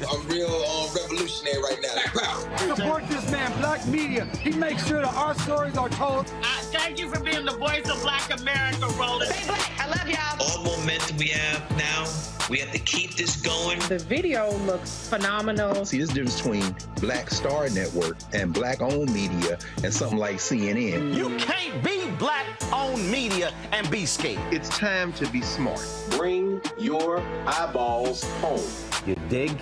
I'm real revolutionary right now. Support this man, Black Media. He makes sure that our stories are told. Thank you for being the voice of Black America, Roland. Stay black. I love y'all. All momentum we have now, we have to keep this going. The video looks phenomenal. See, there's a difference between Black Star Network and Black-owned media and something like CNN. You can't be Black-owned media and be scared. It's time to be smart. Bring your eyeballs home. You dig?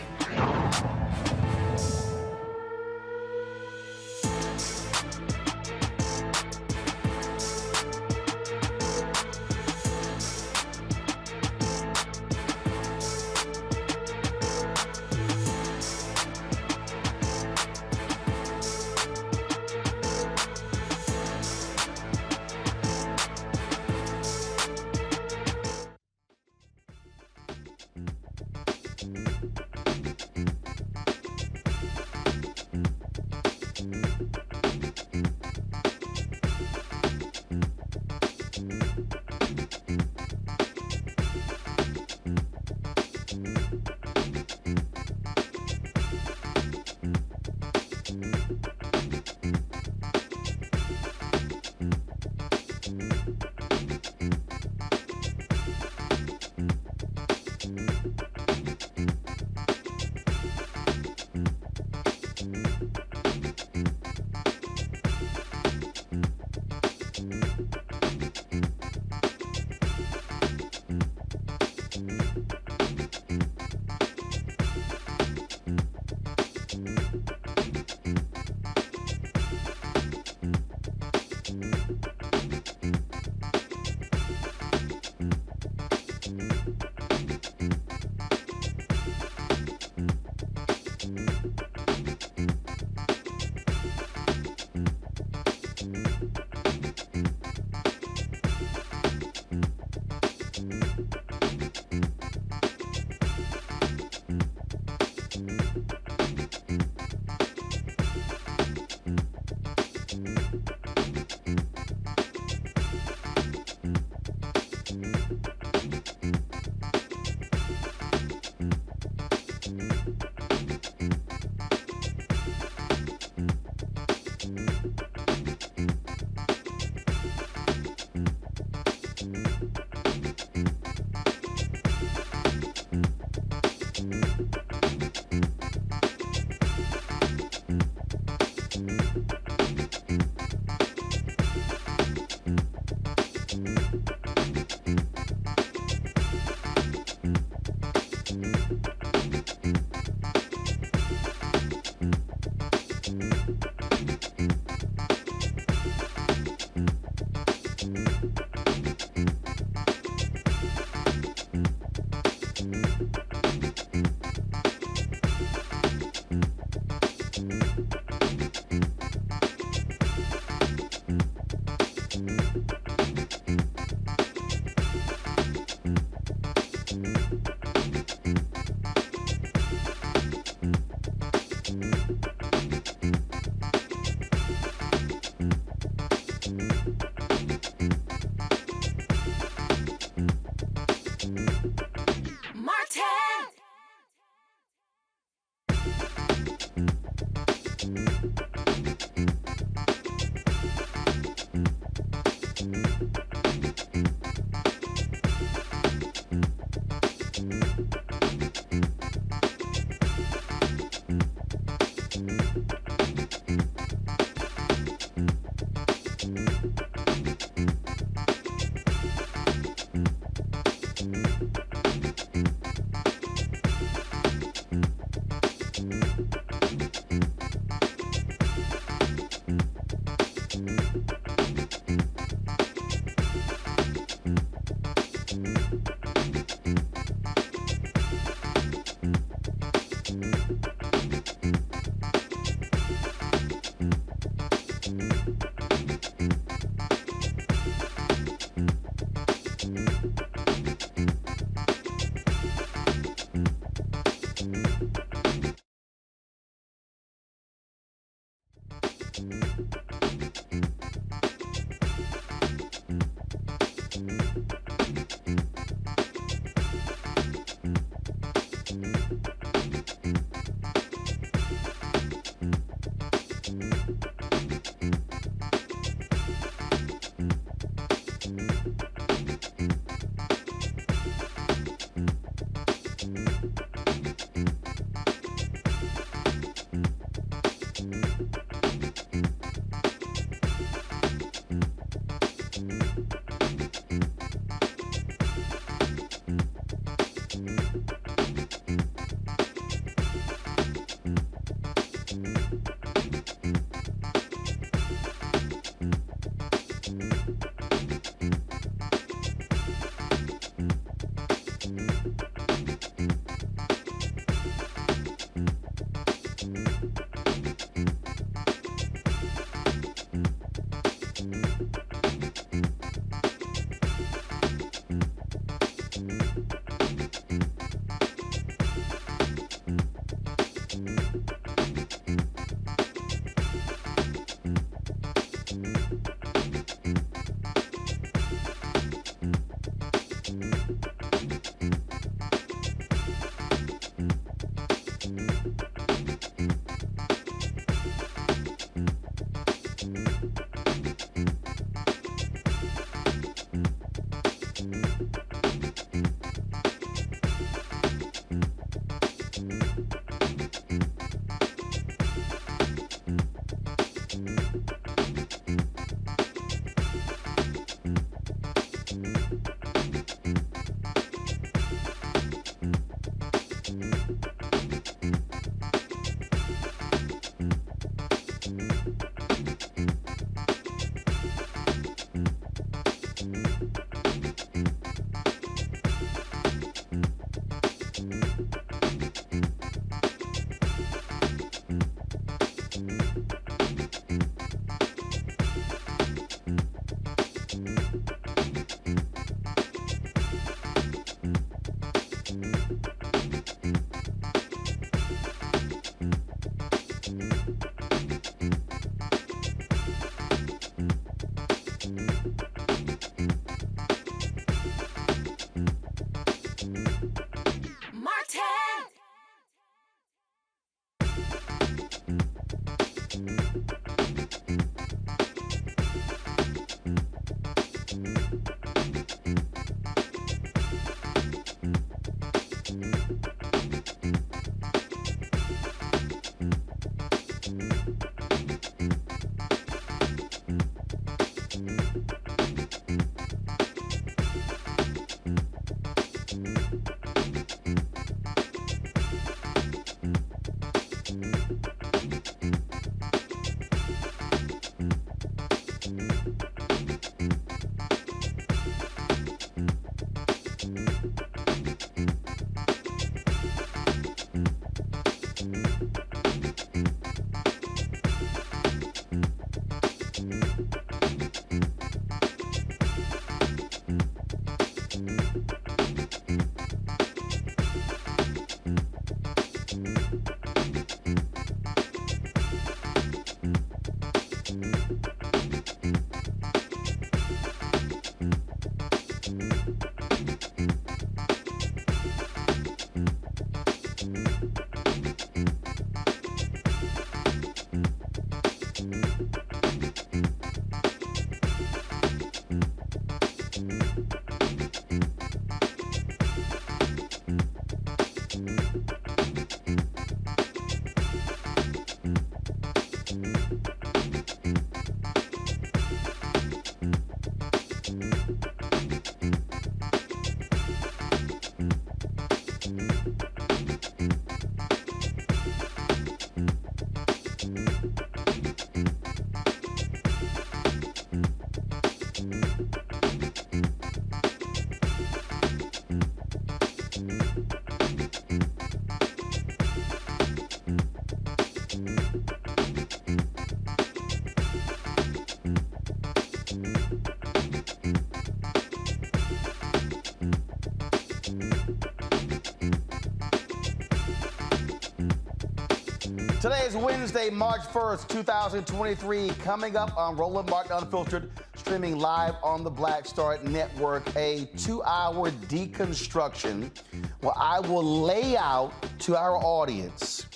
Today is Wednesday, March 1st, 2023. Coming up on Roland Martin Unfiltered, streaming live on the Black Star Network, a 2-hour deconstruction where I will lay out to our audience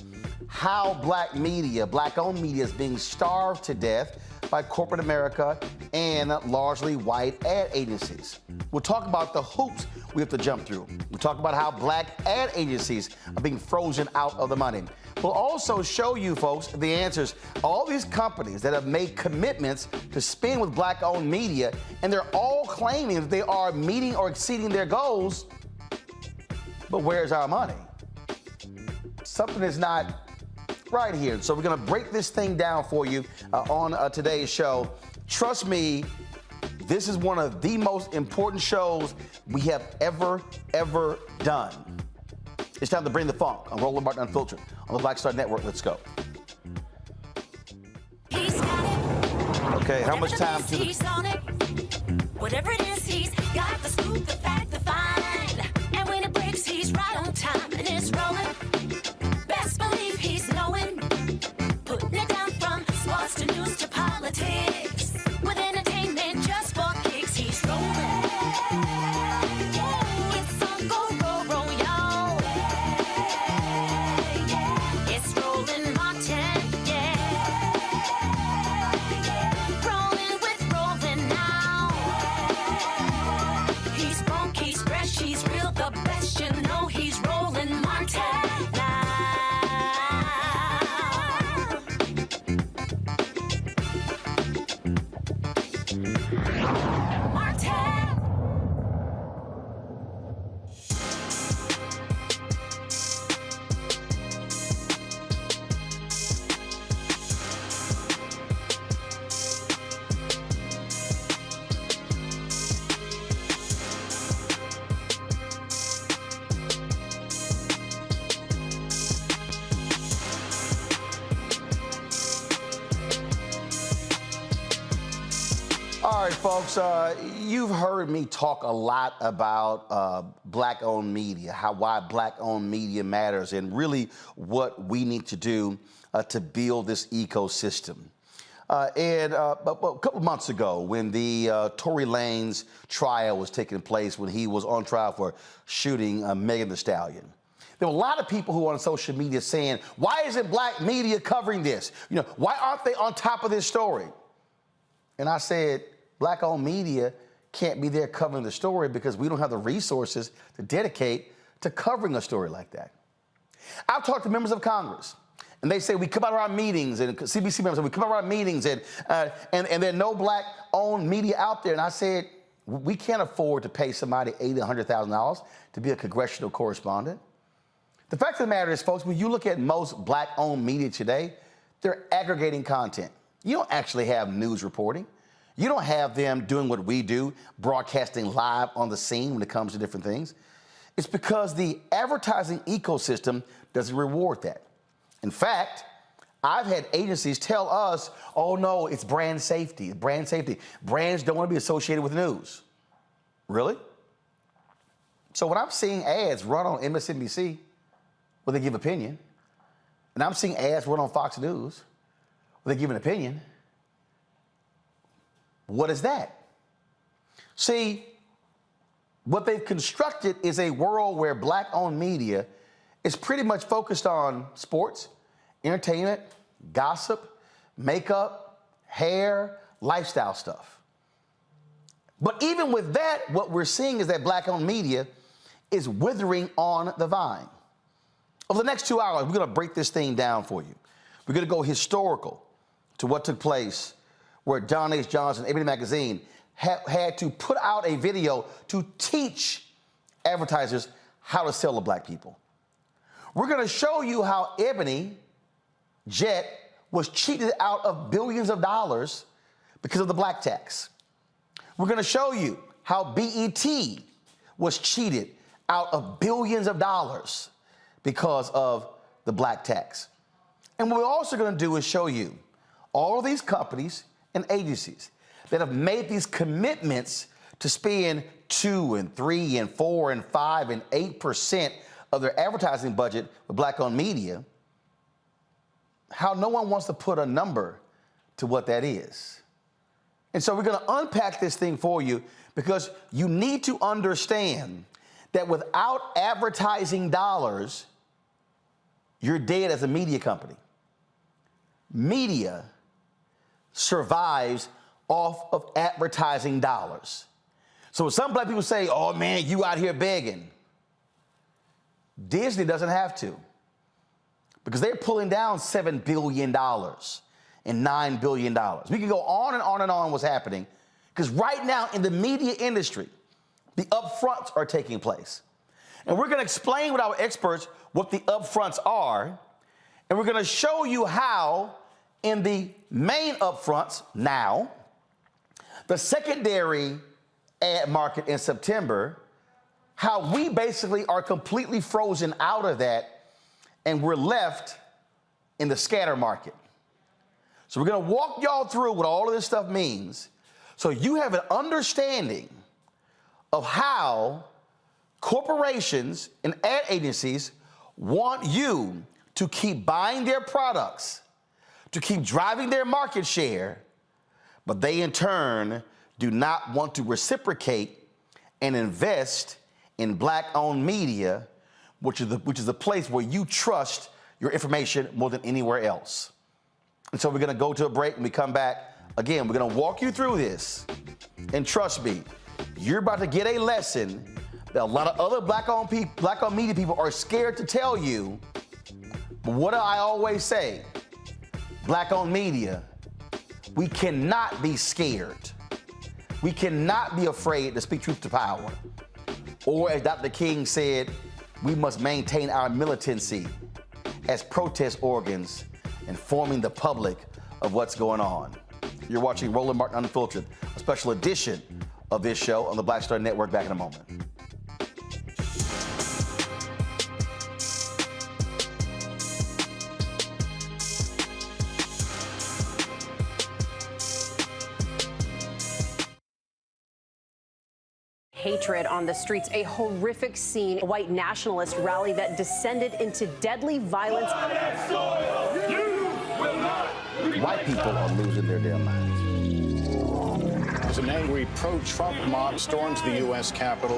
how black media, black-owned media, is being starved to death by corporate America and largely white ad agencies. We'll talk about the hoops we have to jump through. We'll talk about how black ad agencies are being frozen out of the money. We'll also show you folks the answers. All these companies that have made commitments to spend with black-owned media, and they're all claiming that they are meeting or exceeding their goals, but where's our money? Something is not right here. So we're gonna break this thing down for you on today's show. Trust me, this is one of the most important shows we have ever done. It's time to bring the funk on Roland Martin Unfiltered on the Black Star Network. Let's go. Okay, how much time to Whatever it is, he's got the scoop, the fact, the find. And when it breaks, he's right on time and it's rolling. Best believe he's knowing. Putting it down from sports to news to politics. With entertainment just for kicks, he's rolling. It's on go, roll, y'all. It's Roland Martin, yeah. Rolling with Roland now. He's funky, he's fresh, he's real, the best, you know he's Roland Martin now. All right, folks, you've heard me talk a lot about black-owned media, why black-owned media matters, and really what we need to do to build this ecosystem. And a couple of months ago, when the Tory Lanez trial was taking place, when he was on trial for shooting Megan Thee Stallion, There were a lot of people who were on social media saying, why isn't black media covering this? You know, why aren't they on top of this story? And I said, black-owned media can't be there covering the story because we don't have the resources to dedicate to covering a story like that. I've talked to members of Congress, and they say we come out of our meetings, and CBC members say we come out of our meetings, and there are no black-owned media out there. And I said, we can't afford to pay somebody $80,000, $100,000 to be a congressional correspondent. The fact of the matter is, folks, when you look at most black-owned media today, they're aggregating content. You don't actually have news reporting. You don't have them doing what we do, broadcasting live on the scene when it comes to different things. It's because the advertising ecosystem doesn't reward that. In fact, I've had agencies tell us, oh no, it's brand safety, brand safety. Brands don't want to be associated with news. Really? So when I'm seeing ads run on MSNBC where they give opinion, and I'm seeing ads run on Fox News where they give an opinion, what is that? See, what they've constructed is a world where black-owned media is pretty much focused on sports, entertainment, gossip, makeup, hair, lifestyle stuff. But even with that, what we're seeing is that black-owned media is withering on the vine. Over the next 2 hours, we're going to break this thing down for you. We're going to go historical to what took place where Don H. Johnson, Ebony Magazine, had to put out a video to teach advertisers how to sell to black people. We're going to show you how Ebony Jet was cheated out of billions of dollars because of the black tax. We're going to show you how BET was cheated out of billions of dollars because of the black tax. And what we're also going to do is show you all of these companies and agencies that have made these commitments to spend 2 and 3 and 4 and 5 and 8% of their advertising budget with black-owned media, how no one wants to put a number to what that is. And so we're going to unpack this thing for you because you need to understand that without advertising dollars, you're dead as a media company. Media survives off of advertising dollars. So when some black people say, oh man, you out here begging, Disney doesn't have to because they're pulling down $7 billion and $9 billion. We can go on and on and on what's happening because right now in the media industry, the upfronts are taking place. And we're going to explain with our experts what the upfronts are, and we're going to show you how in the main upfronts now, the secondary ad market in September, how we basically are completely frozen out of that and we're left in the scatter market. So we're going to walk y'all through what all of this stuff means so you have an understanding of how corporations and ad agencies want you to keep buying their products, to keep driving their market share, but they in turn do not want to reciprocate and invest in black-owned media, which is a place where you trust your information more than anywhere else. And so we're going to go to a break. When we come back, again, we're going to walk you through this. And trust me, you're about to get a lesson that a lot of other black-owned media people are scared to tell you. But what do I always say? Black-owned media, we cannot be scared. We cannot be afraid to speak truth to power. Or as Dr. King said, we must maintain our militancy as protest organs, informing the public of what's going on. You're watching Roland Martin Unfiltered, a special edition of this show on the Black Star Network. Back in a moment. Hatred on the streets, a horrific scene, a white nationalist rally that descended into deadly violence. White people are losing their damn minds. as an angry pro-Trump mob storms the U.S. Capitol.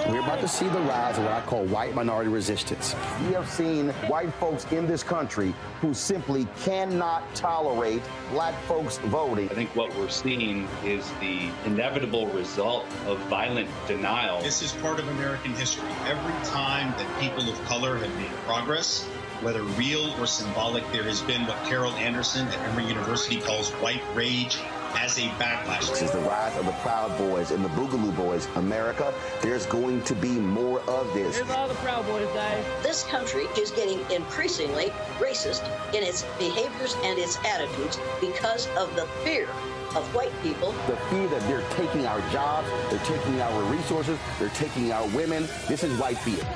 We're about to see the rise of what I call white minority resistance. We have seen white folks in this country who simply cannot tolerate black folks voting. I think what we're seeing is the inevitable result of violent denial. This is part of American history. Every time that people of color have made progress, whether real or symbolic, there has been what Carol Anderson at Emory University calls white rage as a backlash. This is the rise of the Proud Boys and the Boogaloo Boys. America, there's going to be more of this. Here's all the Proud Boys, guys. This country is getting increasingly racist in its behaviors and its attitudes because of the fear of white people. The fear that they're taking our jobs, they're taking our resources, they're taking our women. This is white fear.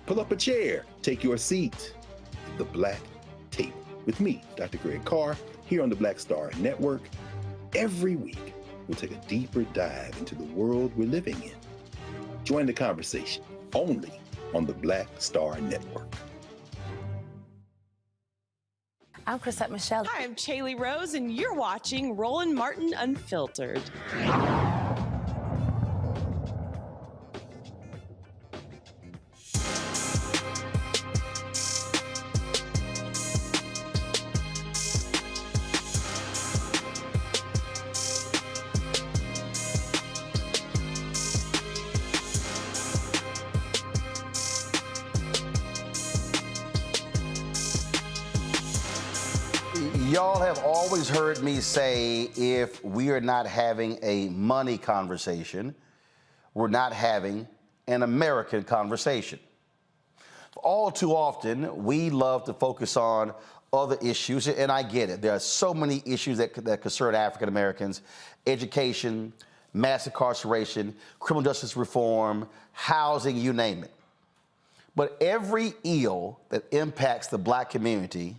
Pull up a chair, take your seat. The Black Tape with me, Dr. Greg Carr, here on the Black Star Network. Every week, we'll take a deeper dive into the world we're living in. Join the conversation only on the Black Star Network. I'm Chrisette Michelle. Hi, I'm Chaley Rose, and you're watching Roland Martin Unfiltered. Y'all have always heard me say if we are not having a money conversation, we're not having an American conversation. All too often, we love to focus on other issues, and I get it. There are so many issues that concern African Americans: education, mass incarceration, criminal justice reform, housing, you name it. But every ill that impacts the black community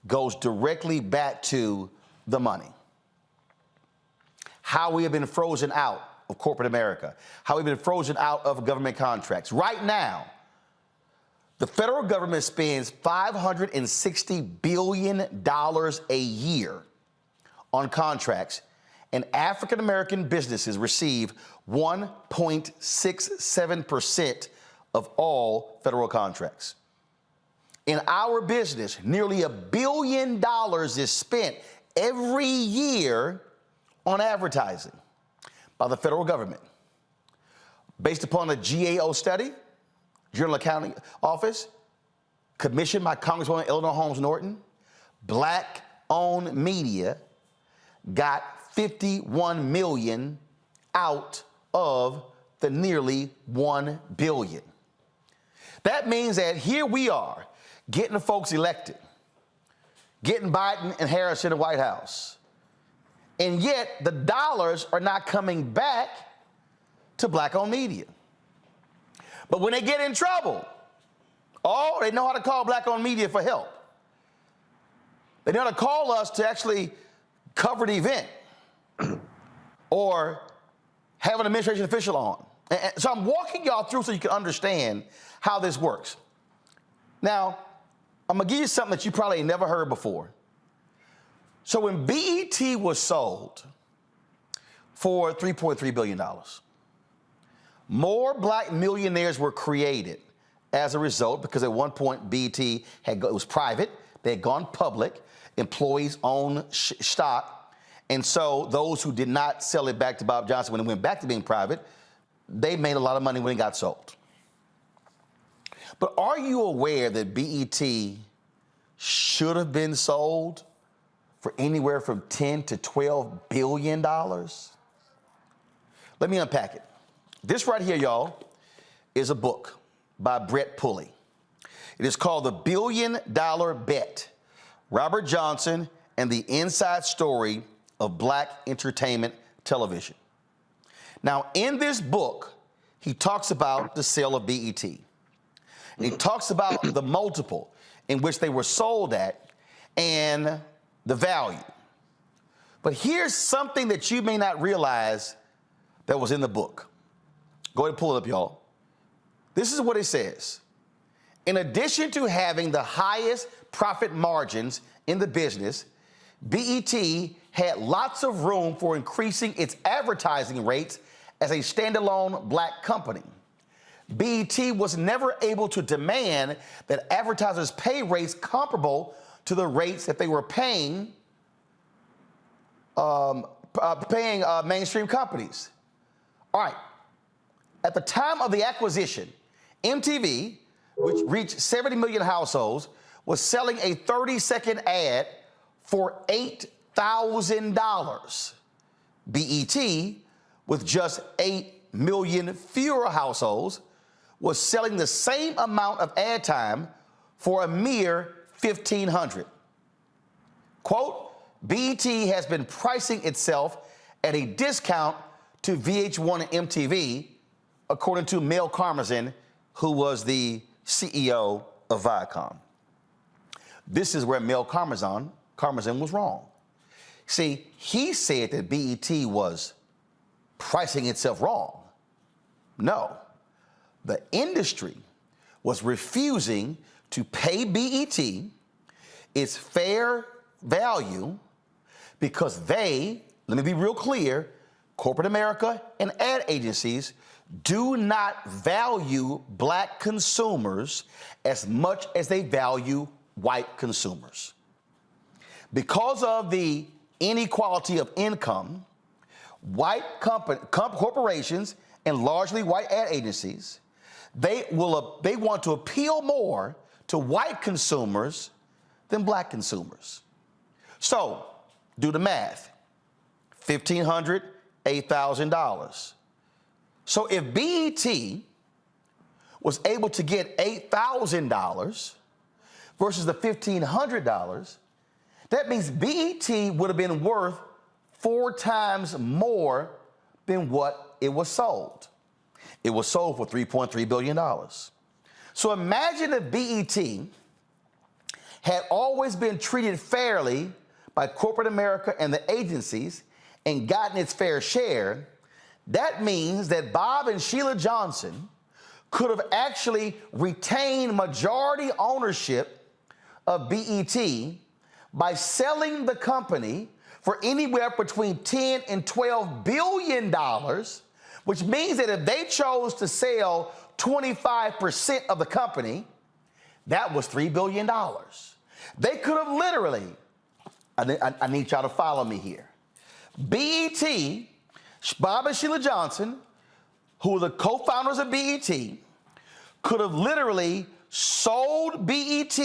goes directly back to the money. How we have been frozen out of corporate America, how we've been frozen out of government contracts. Right now, the federal government spends $560 billion a year on contracts, and African American businesses receive 1.67% of all federal contracts. In our business, nearly $1 billion is spent every year on advertising by the federal government. Based upon a GAO study, General Accounting Office, commissioned by Congresswoman Eleanor Holmes Norton, black-owned media got $51 million out of the nearly $1 billion. That means that here we are, getting folks elected, getting Biden and Harris in the White House, and yet the dollars are not coming back to black-owned media. But when they get in trouble, oh, they know how to call black-owned media for help. They know how to call us to actually cover the event or have an administration official on. And so I'm walking y'all through so you can understand how this works. Now, I'm gonna give you something that you probably ain't never heard before. So when BET was sold for $3.3 billion, more black millionaires were created as a result, because at one point BET it was private, they had gone public, employees owned stock, and so those who did not sell it back to Bob Johnson when it went back to being private, they made a lot of money when it got sold. But are you aware that BET should have been sold for anywhere from $10 to $12 billion? Let me unpack it. This right here, y'all, is a book by Brett Pulley. It is called The $1 Billion Bet, Robert Johnson and the Inside Story of Black Entertainment Television. Now, in this book, he talks about the sale of BET. And he talks about the multiple in which they were sold at and the value. But here's something that you may not realize that was in the book. Go ahead and pull it up, y'all. This is what it says. In addition to having the highest profit margins in the business, BET had lots of room for increasing its advertising rates as a standalone black company. BET was never able to demand that advertisers pay rates comparable to the rates that they were paying mainstream companies. All right. At the time of the acquisition, MTV, which reached 70 million households, was selling a 30-second ad for $8,000. BET, with just 8 million fewer households, was selling the same amount of ad time for a mere $1,500. Quote, BET has been pricing itself at a discount to VH1 and MTV, according to Mel Karmazin, who was the CEO of Viacom. This is where Mel Karmazin was wrong. See, he said that BET was pricing itself wrong. No, the industry was refusing to pay BET its fair value because they, let me be real clear, corporate America and ad agencies do not value black consumers as much as they value white consumers. Because of the inequality of income, white corporations and largely white ad agencies, they want to appeal more to white consumers than black consumers. So, do the math. $1,500, $8,000. So if BET was able to get $8,000 versus the $1,500, that means BET would have been worth 4 times more than what it was sold. It was sold for $3.3 billion. So imagine if BET had always been treated fairly by corporate America and the agencies and gotten its fair share. That means that Bob and Sheila Johnson could have actually retained majority ownership of BET by selling the company for anywhere between $10 and $12 billion, which means that if they chose to sell 25% of the company, that was $3 billion. They could have literally, I need y'all to follow me here. BET, Bob and Sheila Johnson, who were the co-founders of BET, could have literally sold BET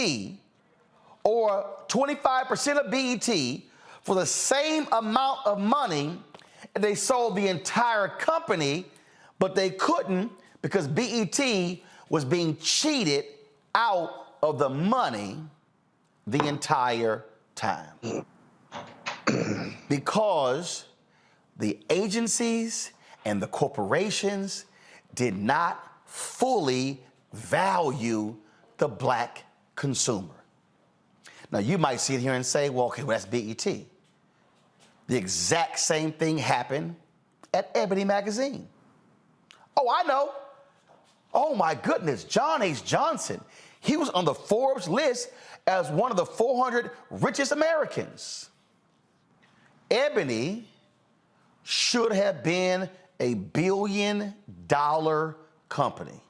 or 25% of BET for the same amount of money, and they sold the entire company, but they couldn't because BET was being cheated out of the money the entire time. Because the agencies and the corporations did not fully value the black consumer. Now, you might sit here and say, well, okay, well, that's BET. The exact same thing happened at Ebony Magazine. Oh, I know. Oh, my goodness, John H. Johnson. He was on the Forbes list as one of the 400 richest Americans. Ebony should have been a $1 billion company.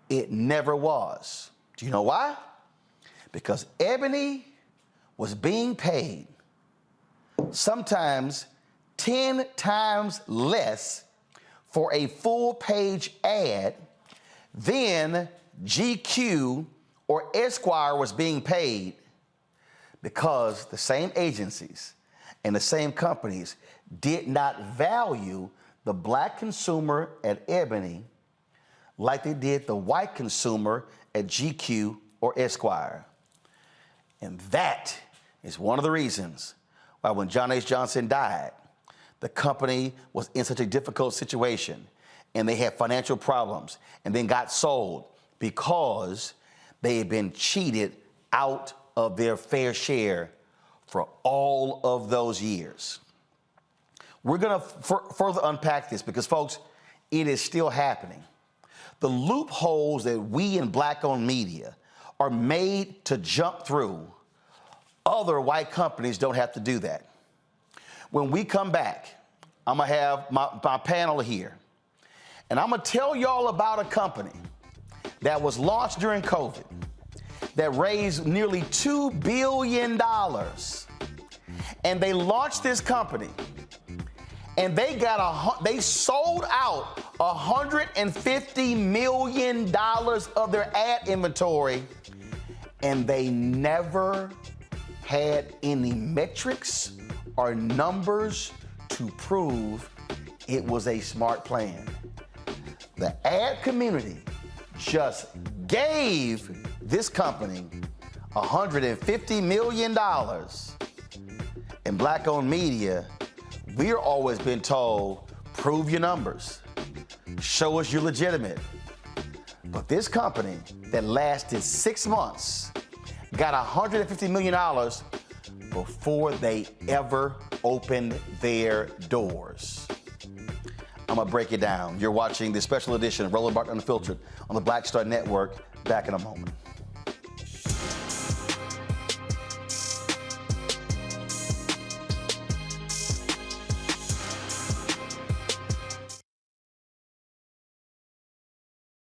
It never was. Do you know why? Because Ebony was being paid sometimes 10 times less for a full-page ad than GQ or Esquire was being paid, because the same agencies and the same companies did not value the black consumer at Ebony like they did the white consumer at GQ or Esquire. And that is one of the reasons why when John H. Johnson died, the company was in such a difficult situation and they had financial problems and then got sold because they had been cheated out of their fair share for all of those years. We're going to further unpack this because, folks, it is still happening. The loopholes that we in Black-owned media are made to jump through, other white companies don't have to do that. When we come back, I'm going to have my panel here, and I'm going to tell y'all about a company that was launched during COVID that raised nearly $2 billion. And they launched this company, and they sold out $150 million of their ad inventory, and they never had any metrics or numbers to prove it was a smart plan. The ad community just gave this company $150 million. In Black-owned media, we're always been told, prove your numbers, show us you're legitimate. But this company that lasted 6 months got $150 million before they ever opened their doors. I'm gonna break it down. You're watching the special edition of Roland Martin Unfiltered on the Black Star Network. Back in a moment.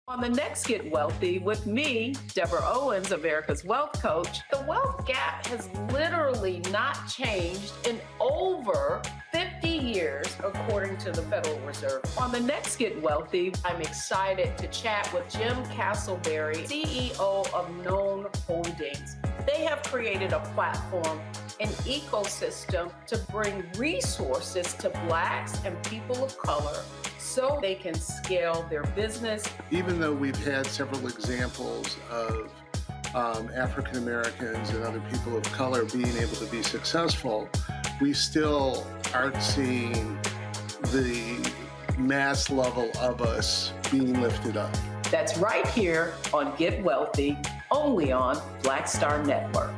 On the next Get Wealthy with me, Deborah Owens, America's Wealth Coach, the wealth gap has literally not changed in over 50 years, according to the Federal Reserve. On the next Get Wealthy, I'm excited to chat with Jim Castleberry, CEO of Known Holdings. They have created a platform, an ecosystem to bring resources to Blacks and people of color so they can scale their business. Even though we've had several examples of African Americans and other people of color being able to be successful, we still aren't seeing the mass level of us being lifted up. That's right here on Get Wealthy, only on Black Star Network.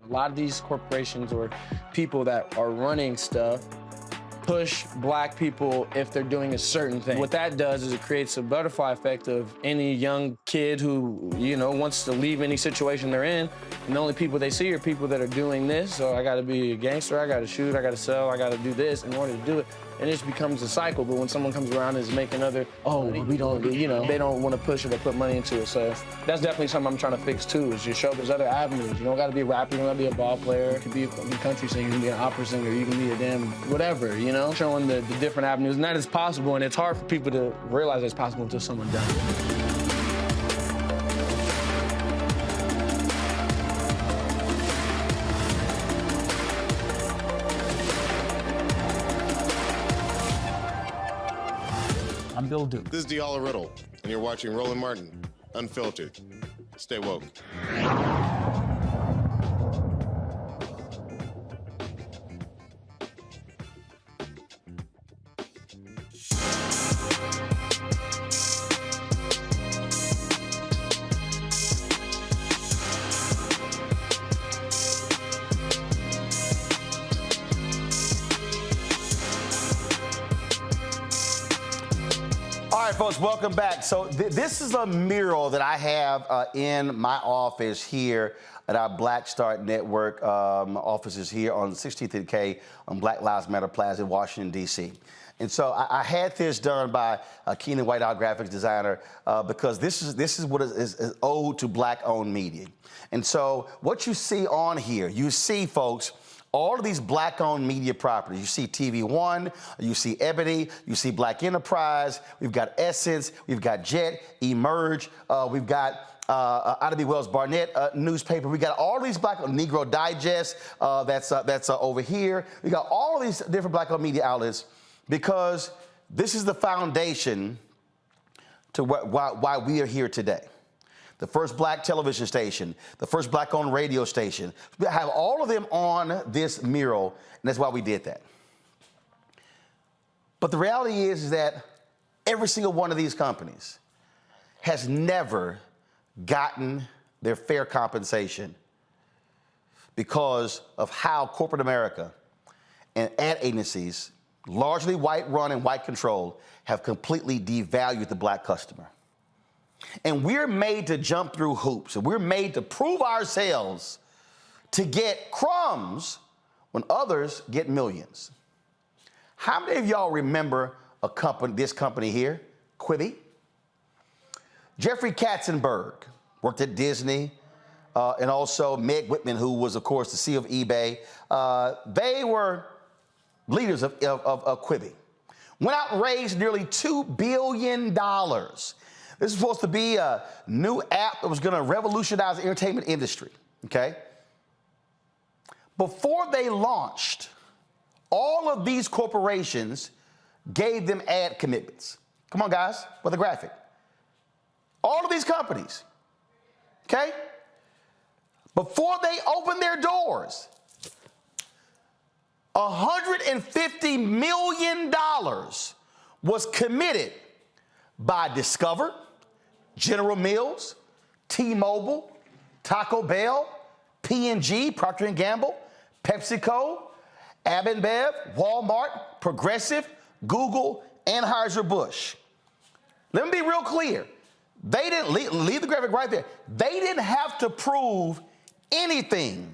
A lot of these corporations or people that are running stuff push Black people if they're doing a certain thing. What that does is it creates a butterfly effect of any young kid who, wants to leave any situation they're in, and the only people they see are people that are doing this. So I gotta be a gangster, I gotta shoot, I gotta sell, I gotta do this in order to do it. And it just becomes a cycle. But when someone comes around and is making we don't, they don't want to push it or put money into it. So that's definitely something I'm trying to fix too, is just show there's other avenues. You don't gotta be a rapper, you don't gotta be a ball player. You can be a country singer, you can be an opera singer, you can be a damn whatever, showing the different avenues. And that is possible, and it's hard for people to realize it's possible until someone does it. I'm Bill Duke. This is Diala Riddle, and you're watching Roland Martin Unfiltered. Stay woke. All right, folks, welcome back. So this is a mural that I have in my office here at our Black Star Network offices here on 16th and K on Black Lives Matter Plaza in Washington, D.C. And so I had this done by Keenan Whiteout, graphics designer, because this is what is owed to Black-owned media. And so what you see on here, you see, folks, all of these Black-owned media properties. You see TV One, you see Ebony, you see Black Enterprise, we've got Essence, we've got Jet, Emerge, we've got Ida B. Wells Barnett newspaper. We got all these Black Negro Digest that's over here. We got all of these different Black-owned media outlets because this is the foundation to why we are here today. The first Black television station, the first Black-owned radio station. We have all of them on this mural, and that's why we did that. But the reality is that every single one of these companies has never gotten their fair compensation because of how corporate America and ad agencies, largely white run and white controlled, have completely devalued the black customer. And we're made to jump through hoops, and we're made to prove ourselves to get crumbs when others get millions. How many of y'all remember this company here, Quibi? Jeffrey Katzenberg worked at Disney, and also Meg Whitman, who was, of course, the CEO of eBay. They were leaders of Quibi. Went out and raised nearly $2 billion. This is supposed to be a new app that was going to revolutionize the entertainment industry, okay? Before they launched, all of these corporations gave them ad commitments. Come on, guys, with the graphic. All of these companies, okay? Before they opened their doors, $150 million was committed by Discover, General Mills, T-Mobile, Taco Bell, P&G, Procter & Gamble, PepsiCo, Ab&Bev, Walmart, Progressive, Google, Anheuser-Busch. Let me be real clear. They didn't leave the graphic right there. They didn't have to prove anything.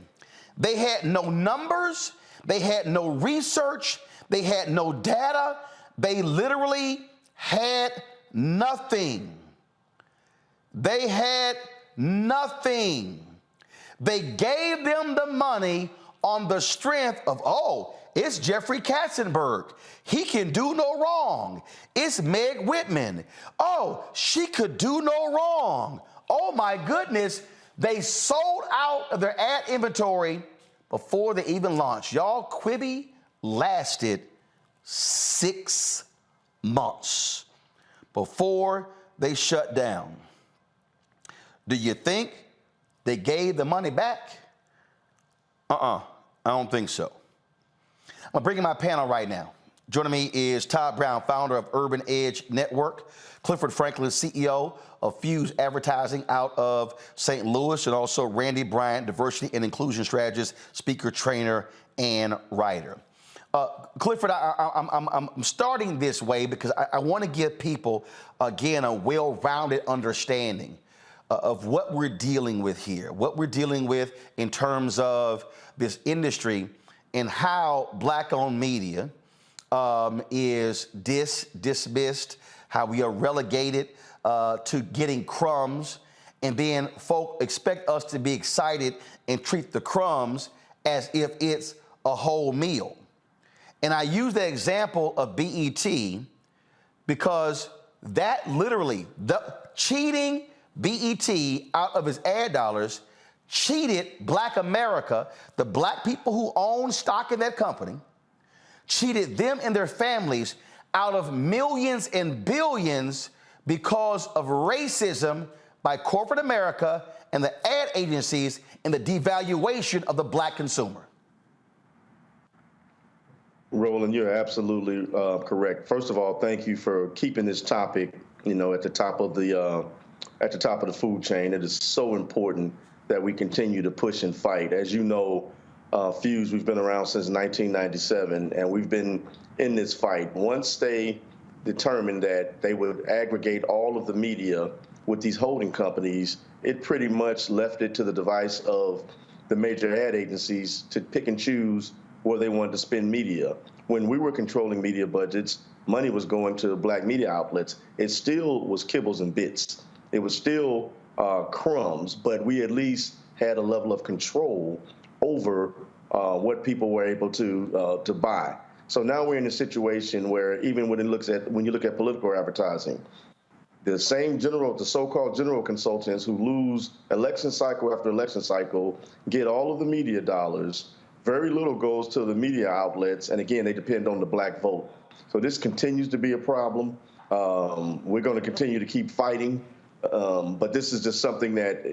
They had no numbers. They had no research. They had no data. They literally had nothing. They had nothing. They gave them the money on the strength of, oh, it's Jeffrey Katzenberg. He can do no wrong. It's Meg Whitman. Oh, she could do no wrong. Oh, my goodness. They sold out of their ad inventory before they even launched. Y'all, Quibi lasted 6 months before they shut down. Do you think they gave the money back? I don't think so. I'm bringing my panel right now. Joining me is Todd Brown, founder of Urban Edge Network, Clifford Franklin, CEO of Fuse Advertising out of St. Louis, and also Randy Bryant, diversity and inclusion strategist, speaker, trainer, and writer. Clifford, I'm starting this way because I want to give people, again, a well-rounded understanding of what we're dealing with here, what we're dealing with in terms of this industry and how black-owned media is dismissed, how we are relegated to getting crumbs, and then folk expect us to be excited and treat the crumbs as if it's a whole meal. And I use the example of BET because that literally, cheating BET out of its ad dollars cheated Black America, the black people who own stock in that company, cheated them and their families out of millions and billions because of racism by corporate America and the ad agencies and the devaluation of the black consumer. Roland, you're absolutely correct. First of all, thank you for keeping this topic, at the top of the food chain. It is so important that we continue to push and fight. As you know, Fuse, we've been around since 1997, and we've been in this fight. Once they determined that they would aggregate all of the media with these holding companies, it pretty much left it to the device of the major ad agencies to pick and choose where they wanted to spend media. When we were controlling media budgets, money was going to black media outlets. It still was kibbles and bits. It was still crumbs, but we at least had a level of control over what people were able to buy. So now we're in a situation where even when you look at political advertising, the so-called general consultants who lose election cycle after election cycle get all of the media dollars. Very little goes to the media outlets, and again, they depend on the black vote. So this continues to be a problem. We're going to continue to keep fighting, but this is just something that,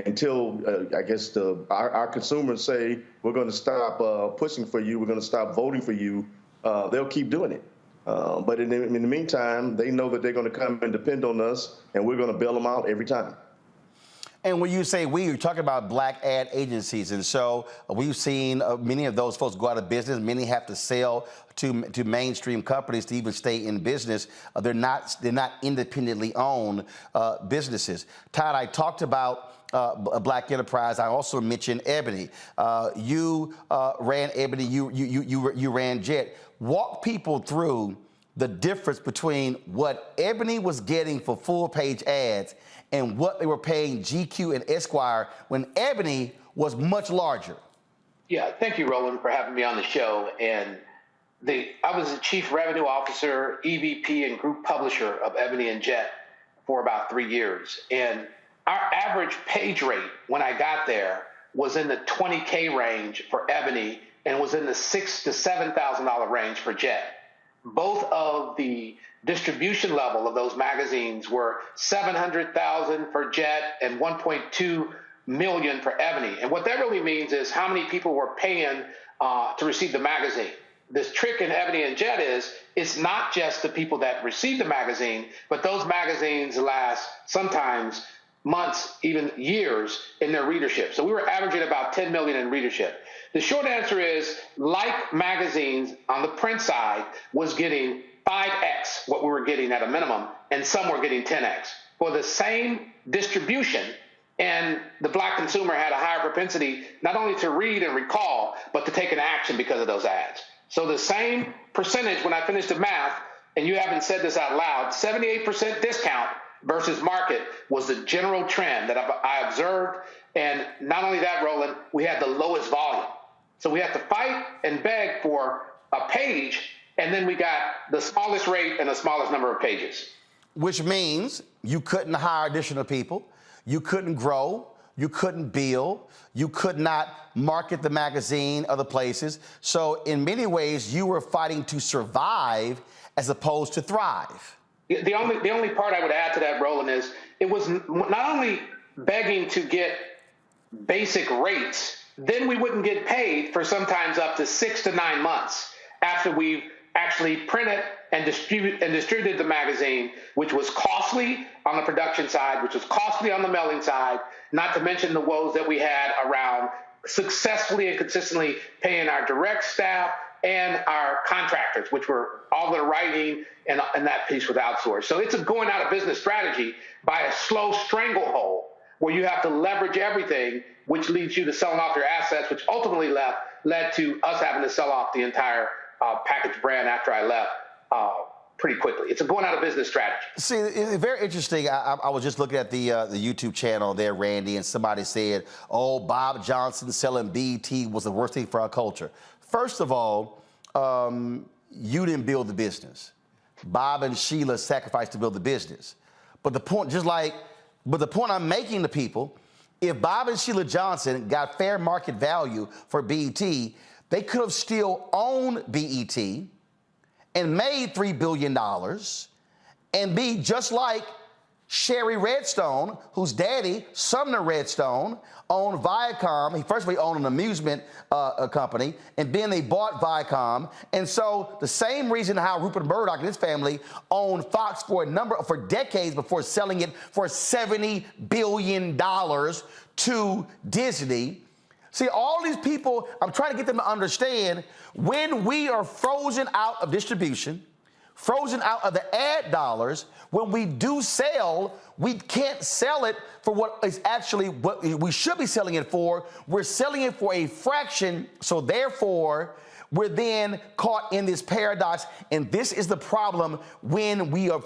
until I guess our consumers say we're going to stop pushing for you, we're going to stop voting for you, they'll keep doing it. But in the meantime, they know that they're going to come and depend on us, and we're going to bail them out every time. And when you say we, you're talking about black ad agencies. And so we've seen many of those folks go out of business. Many have to sell to mainstream companies to even stay in business. They're not independently owned businesses. Todd, I talked about a black enterprise. I also mentioned Ebony. You ran Ebony. You ran Jet. Walk people through the difference between what Ebony was getting for full-page ads and what they were paying GQ and Esquire when Ebony was much larger. Yeah, thank you, Roland, for having me on the show. And I was the chief revenue officer, EVP, and group publisher of Ebony and Jet for about 3 years. And our average page rate when I got there was in the $20K range for Ebony and was in the $6,000 to $7,000 range for Jet. Both of the distribution level of those magazines were $700,000 for Jet and $1.2 million for Ebony. And what that really means is how many people were paying to receive the magazine. This trick in Ebony and Jet is it's not just the people that receive the magazine, but those magazines last sometimes months, even years in their readership. So we were averaging about 10 million in readership. The short answer is, like magazines on the print side was getting 5x what we were getting at a minimum, and some were getting 10x for the same distribution. And the black consumer had a higher propensity not only to read and recall, but to take an action because of those ads. So the same percentage, when I finished the math, and you haven't said this out loud, 78% discount versus market was the general trend that I observed. And not only that, Roland, we had the lowest volume. So we had to fight and beg for a page, and then we got the smallest rate and the smallest number of pages. Which means you couldn't hire additional people, you couldn't grow, you couldn't build, you could not market the magazine other places. So in many ways, you were fighting to survive as opposed to thrive. The only part I would add to that, Roland, is it was not only begging to get basic rates, then we wouldn't get paid for sometimes up to 6 to 9 months after we've actually printed and distributed the magazine, which was costly on the production side, which was costly on the mailing side, not to mention the woes that we had around successfully and consistently paying our direct staff and our contractors, which were all the writing and that piece was outsourced. So it's a going out of business strategy by a slow stranglehold where you have to leverage everything, which leads you to selling off your assets, which ultimately led to us having to sell off the entire package brand after I left pretty quickly. It's a going out of business strategy. See, it's very interesting. I was just looking at the YouTube channel there, Randy, and somebody said, oh, Bob Johnson selling BET was the worst thing for our culture. First of all, you didn't build the business. Bob and Sheila sacrificed to build the business. But the point I'm making to people, if Bob and Sheila Johnson got fair market value for BET, they could have still owned BET and made $3 billion and be just like Sherry Redstone, whose daddy, Sumner Redstone, owned Viacom. First of all, he owned an amusement company, and then they bought Viacom. And so the same reason how Rupert Murdoch and his family owned Fox for decades before selling it for $70 billion to Disney. See, all these people, I'm trying to get them to understand, when we are frozen out of distribution, frozen out of the ad dollars, when we do sell, we can't sell it for what is actually what we should be selling it for. We're selling it for a fraction, so therefore, we're then caught in this paradox, and this is the problem when we are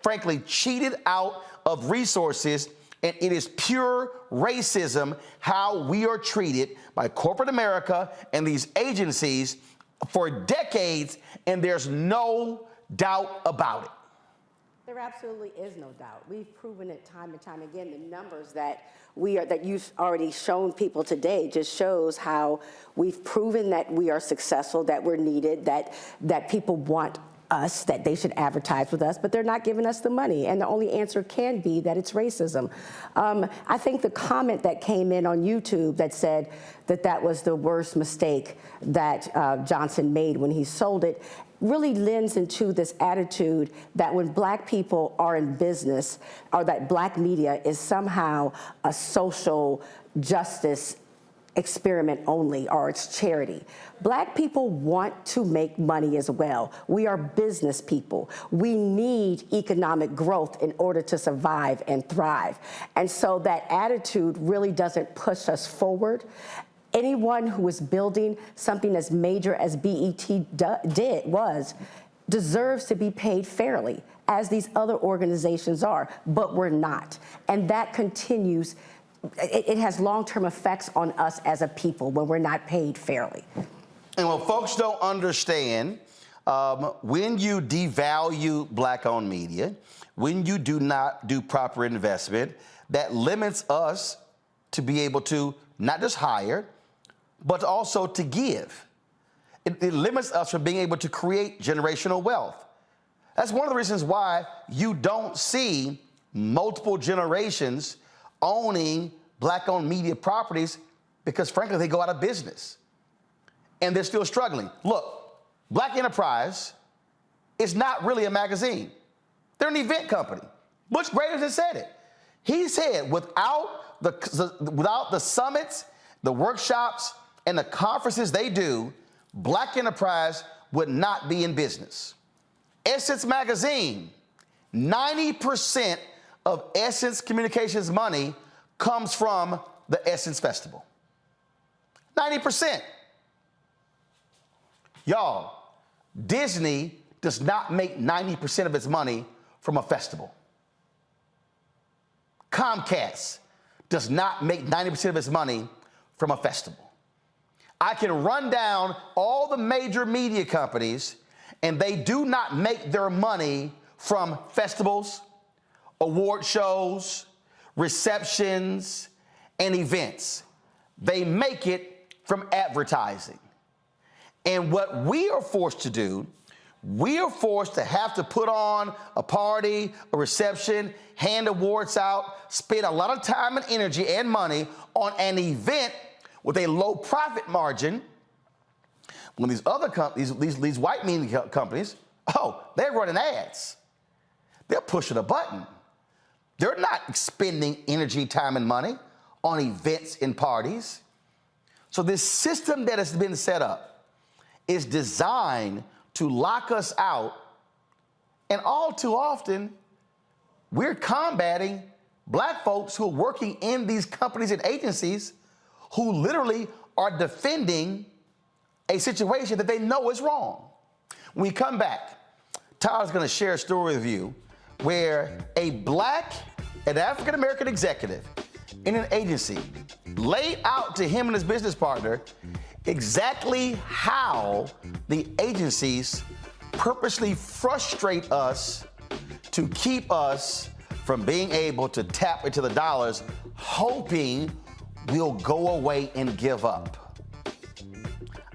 frankly cheated out of resources. And it is pure racism how we are treated by corporate America and these agencies for decades, and there's no doubt about it. There absolutely is no doubt. We've proven it time and time again. The numbers that you've already shown people today just shows how we've proven that we are successful, that we're needed, that people want us, that they should advertise with us, but they're not giving us the money. And the only answer can be that it's racism. I think the comment that came in on YouTube that said that that was the worst mistake that Johnson made when he sold it, really lends into this attitude that when Black people are in business, or that Black media is somehow a social justice experiment only, or it's charity. Black people want to make money as well. We are business people. We need economic growth in order to survive and thrive. And so that attitude really doesn't push us forward. Anyone who is building something as major as BET deserves to be paid fairly, as these other organizations are, but we're not. And that continues. It has long-term effects on us as a people when we're not paid fairly. And what folks don't understand, when you devalue Black-owned media, when you do not do proper investment, that limits us to be able to not just hire, but also to give. It limits us from being able to create generational wealth. That's one of the reasons why you don't see multiple generations owning Black-owned media properties, because frankly, they go out of business and they're still struggling. Look, Black Enterprise is not really a magazine. They're an event company. Butch Graves has said it. He said without the summits, the workshops, and the conferences they do, Black Enterprise would not be in business. Essence Magazine, 90% of Essence Communications money comes from the Essence Festival. 90%. Y'all, Disney does not make 90% of its money from a festival. Comcast does not make 90% of its money from a festival. I can run down all the major media companies, and they do not make their money from festivals, award shows, receptions, and events. They make it from advertising. And what we are forced to do, we are forced to have to put on a party, a reception, hand awards out, spend a lot of time and energy and money on an event with a low profit margin, when these other companies, these white media companies, they're running ads. They're pushing a button. They're not expending energy, time, and money on events and parties. So this system that has been set up is designed to lock us out, and all too often, we're combating Black folks who are working in these companies and agencies who literally are defending a situation that they know is wrong. When we come back, Tyler's gonna share a story with you where an African-American executive in an agency laid out to him and his business partner exactly how the agencies purposely frustrate us to keep us from being able to tap into the dollars, hoping we'll go away and give up.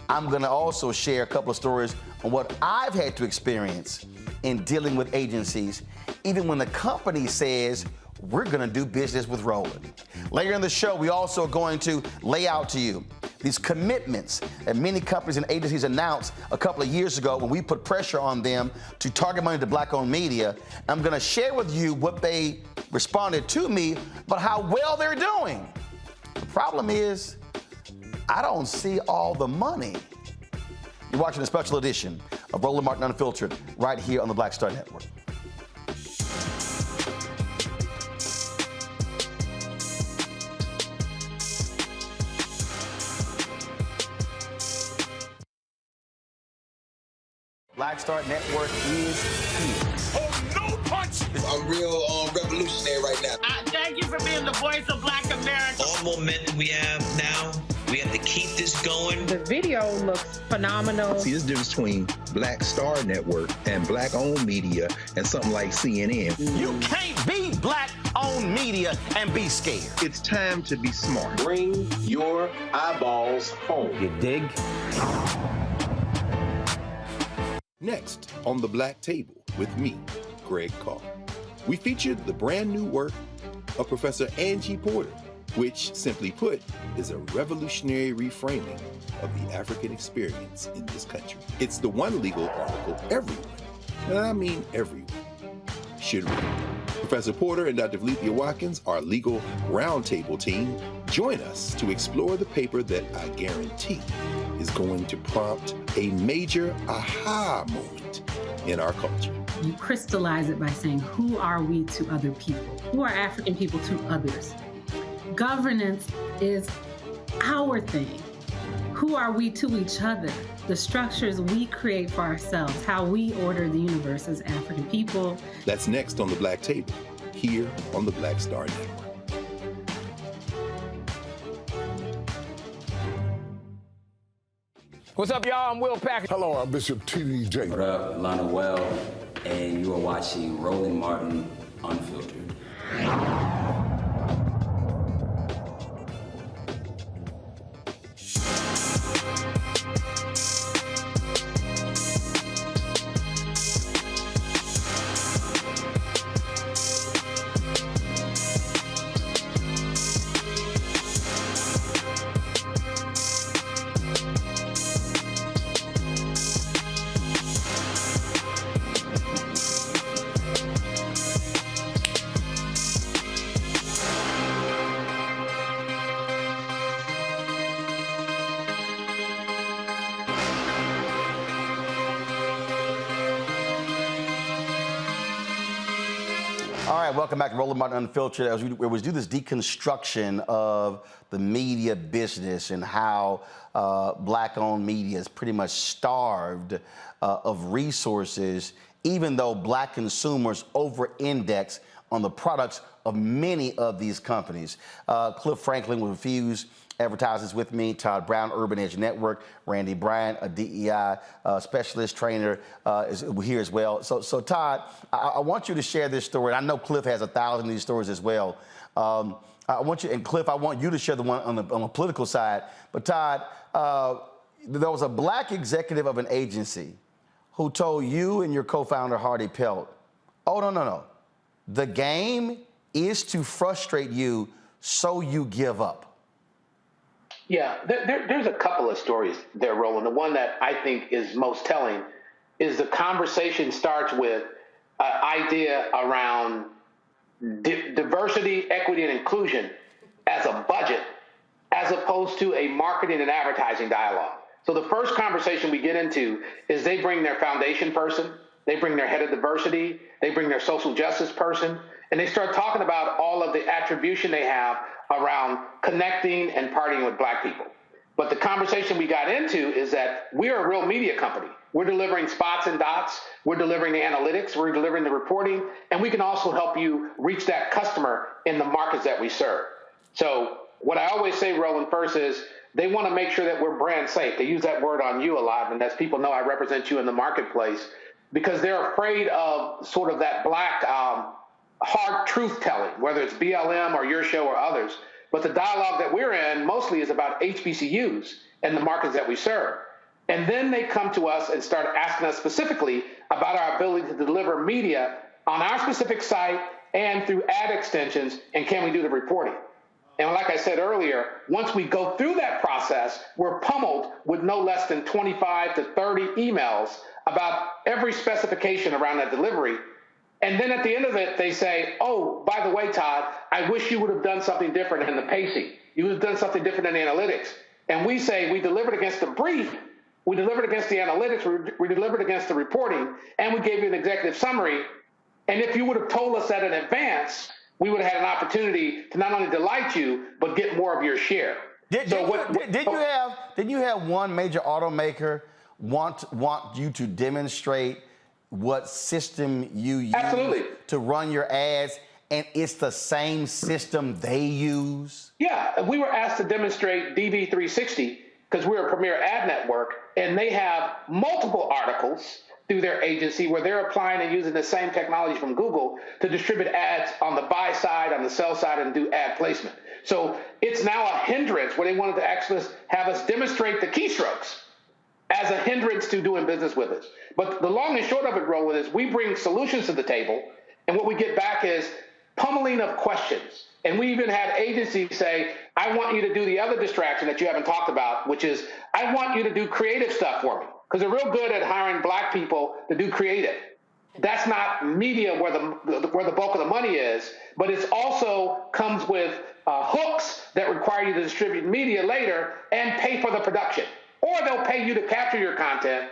I'm gonna also share a couple of stories on what I've had to experience in dealing with agencies, even when the company says, we're gonna do business with Roland. Later in the show, we also are going to lay out to you these commitments that many companies and agencies announced a couple of years ago when we put pressure on them to target money to Black-owned media. I'm gonna share with you what they responded to me, but how well they're doing. The problem is, I don't see all the money. You're watching a special edition of Roland Martin Unfiltered right here on the Black Star Network. Black Star Network is here. Oh, no punch! I'm real revolutionary right now. Thank you for being the voice of Black America. All momentum we have now, we have to keep this going. The video looks phenomenal. See, this difference between Black Star Network and Black-owned media and something like CNN. You can't be Black-owned media and be scared. It's time to be smart. Bring your eyeballs home. You dig? Next on The Black Table with me, Greg Carr, we featured the brand new work of Professor Angie Porter, which, simply put, is a revolutionary reframing of the African experience in this country. It's the one legal article everyone, and I mean everyone, should read. Professor Porter and Dr. Valencia Watkins, our legal roundtable team, join us to explore the paper that I guarantee is going to prompt a major aha moment in our culture. You crystallize it by saying, who are we to other people? Who are African people to others? Governance is our thing. Who are we to each other? The structures we create for ourselves, how we order the universe as African people. That's next on the Black Table, here on the Black Star Network. What's up, y'all? I'm Will Packer. Hello, I'm Bishop T.D. What up, Lana Well, and you are watching Roland Martin Unfiltered. Welcome back to Roland Martin Unfiltered. As we do this deconstruction of the media business and how Black-owned media is pretty much starved of resources, even though Black consumers over-index on the products of many of these companies. Cliff Franklin with Refuse Advertises with me, Todd Brown, Urban Edge Network, Randy Bryant, a DEI specialist trainer, is here as well. So Todd, I want you to share this story. I know Cliff has 1,000 of these stories as well. I want you, and Cliff, I want you to share the one on the political side. But Todd, there was a Black executive of an agency who told you and your co-founder, Hardy Pelt, oh, no. The game is to frustrate you so you give up. Yeah, there's a couple of stories there, Roland. The one that I think is most telling is the conversation starts with an idea around diversity, equity, and inclusion as a budget, as opposed to a marketing and advertising dialogue. So the first conversation we get into is they bring their foundation person, they bring their head of diversity, they bring their social justice person, and they start talking about all of the attribution they have around connecting and partying with Black people. But the conversation we got into is that we're a real media company. We're delivering spots and dots. We're delivering the analytics. We're delivering the reporting. And we can also help you reach that customer in the markets that we serve. So what I always say, Roland, first is they want to make sure that we're brand safe. They use that word on you a lot. And as people know, I represent you in the marketplace because they're afraid of sort of that Black hard truth telling, whether it's BLM or your show or others. But the dialogue that we're in mostly is about HBCUs and the markets that we serve. And then they come to us and start asking us specifically about our ability to deliver media on our specific site and through ad extensions, and can we do the reporting? And like I said earlier, once we go through that process, we're pummeled with no less than 25 to 30 emails about every specification around that delivery. And then at the end of it, they say, oh, by the way, Todd, I wish you would have done something different in the pacing. You would have done something different in the analytics. And we say we delivered against the brief, we delivered against the analytics, we delivered against the reporting, and we gave you an executive summary. And if you would have told us that in advance, we would have had an opportunity to not only delight you, but get more of your share. Did you have one major automaker want you to demonstrate what system you use to run your ads, and it's the same system they use? Yeah, we were asked to demonstrate DV360 because we're a premier ad network, and they have multiple articles through their agency where they're applying and using the same technology from Google to distribute ads on the buy side, on the sell side, and do ad placement. So it's now a hindrance where they wanted to actually have us demonstrate the keystrokes as a hindrance to doing business with us. But the long and short of it, Roland, is we bring solutions to the table, and what we get back is pummeling of questions. And we even had agencies say, I want you to do the other distraction that you haven't talked about, which is, I want you to do creative stuff for me. Because they're real good at hiring black people to do creative. That's not media where the bulk of the money is, but it also comes with hooks that require you to distribute media later and pay for the production. Or they'll pay you to capture your content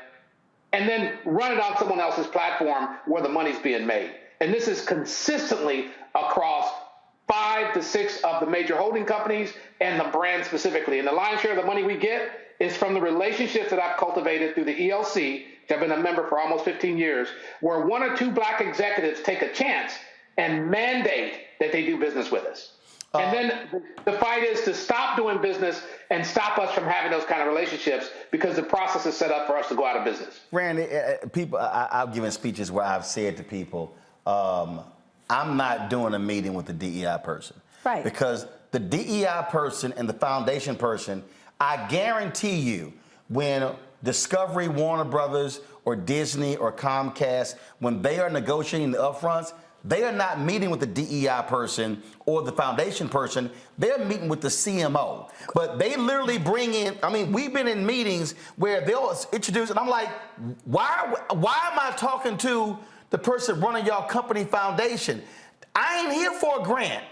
and then run it on someone else's platform where the money's being made. And this is consistently across 5 to 6 of the major holding companies and the brand specifically. And the lion's share of the money we get is from the relationships that I've cultivated through the ELC, which I've been a member for almost 15 years, where 1 or 2 black executives take a chance and mandate that they do business with us. And then the fight is to stop doing business and stop us from having those kind of relationships because the process is set up for us to go out of business. Randy, people, I've given speeches where I've said to people, I'm not doing a meeting with the DEI person. Right. Because the DEI person and the foundation person, I guarantee you, when Discovery, Warner Brothers, or Disney, or Comcast, when they are negotiating the upfronts, they are not meeting with the DEI person or the foundation person. They're meeting with the CMO. But they literally bring in, I mean, we've been in meetings where they'll introduce, and I'm like, why am I talking to the person running y'all company foundation? I ain't here for a grant.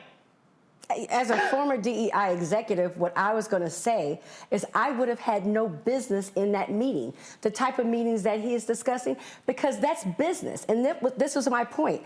As a former DEI executive, what I was going to say is I would have had no business in that meeting, the type of meetings that he is discussing, because that's business. And this was my point.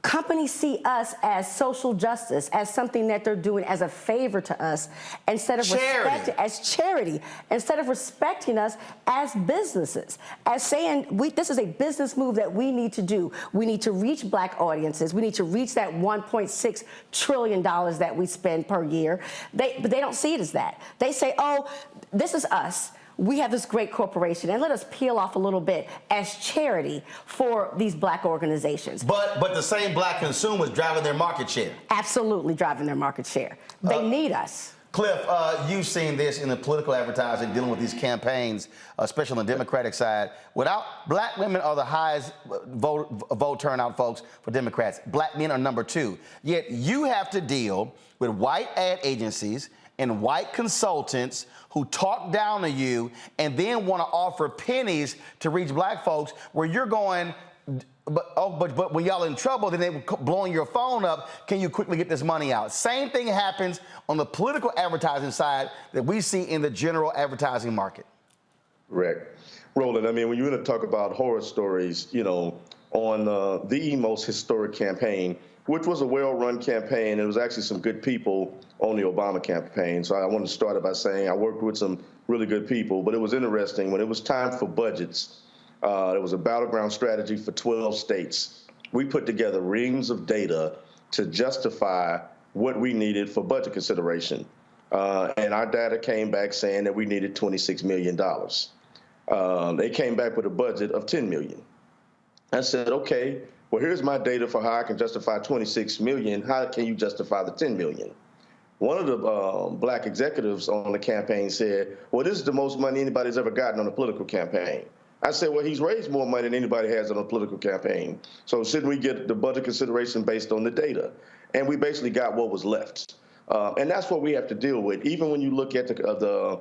Companies see us as social justice, as something that they're doing as a favor to us, instead of respecting as charity, instead of respecting us as businesses, as saying this is a business move that we need to do. We need to reach black audiences. We need to reach that $1.6 trillion that we spend per year. But they don't see it as that. They say, oh, this is us. We have this great corporation, and let us peel off a little bit as charity for these black organizations. But the same black consumers driving their market share. Absolutely driving their market share. They need us. Cliff, you've seen this in the political advertising, dealing with these campaigns, especially on the Democratic side. Without black women are the highest vote turnout folks for Democrats. Black men are number 2. Yet you have to deal with white ad agencies and white consultants who talk down to you and then want to offer pennies to reach black folks, where you're going, but when y'all in trouble, then they blowing your phone up. Can you quickly get this money out? Same thing happens on the political advertising side that we see in the general advertising market. Correct. Roland, I mean, when you're going to talk about horror stories, you know, on the most historic campaign, which was a well-run campaign, it was actually some good people on the Obama campaign. So I want to start it by saying I worked with some really good people, but it was interesting when it was time for budgets. It was a battleground strategy for 12 states. We put together reams of data to justify what we needed for budget consideration. And our data came back saying that we needed $26 million. They came back with a budget of $10 million. I said, okay, well, here's my data for how I can justify $26 million. How can you justify the $10 million? One of the black executives on the campaign said, well, this is the most money anybody's ever gotten on a political campaign. I said, well, he's raised more money than anybody has on a political campaign. So shouldn't we get the budget consideration based on the data? And we basically got what was left. And that's what we have to deal with. Even when you look at the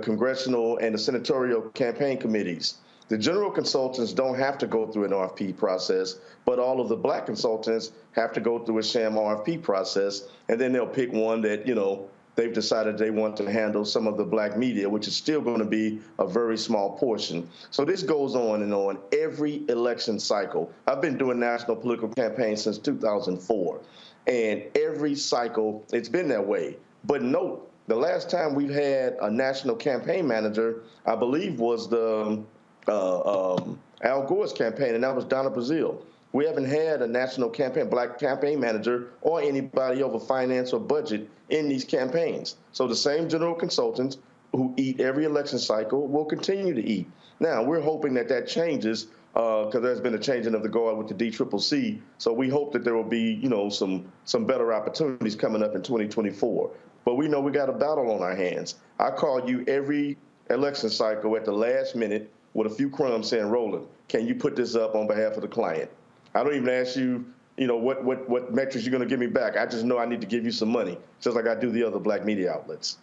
congressional and the senatorial campaign committees, the general consultants don't have to go through an RFP process, but all of the black consultants have to go through a sham RFP process, and then they'll pick one that, you know, they've decided they want to handle some of the black media, which is still going to be a very small portion. So this goes on and on every election cycle. I've been doing national political campaigns since 2004, and every cycle it's been that way. But note, the last time we've had a national campaign manager, I believe, was the Al Gore's campaign, and that was Donna Brazile. We haven't had a national campaign, black campaign manager, or anybody over finance or budget in these campaigns. So the same general consultants who eat every election cycle will continue to eat. Now, we're hoping that that changes because there's been a changing of the guard with the DCCC. So we hope that there will be, you know, some better opportunities coming up in 2024. But we know we got a battle on our hands. I call you every election cycle at the last minute with a few crumbs saying, Roland, can you put this up on behalf of the client? I don't even ask you what metrics you're going to give me back. I just know I need to give you some money, just like I do the other black media outlets.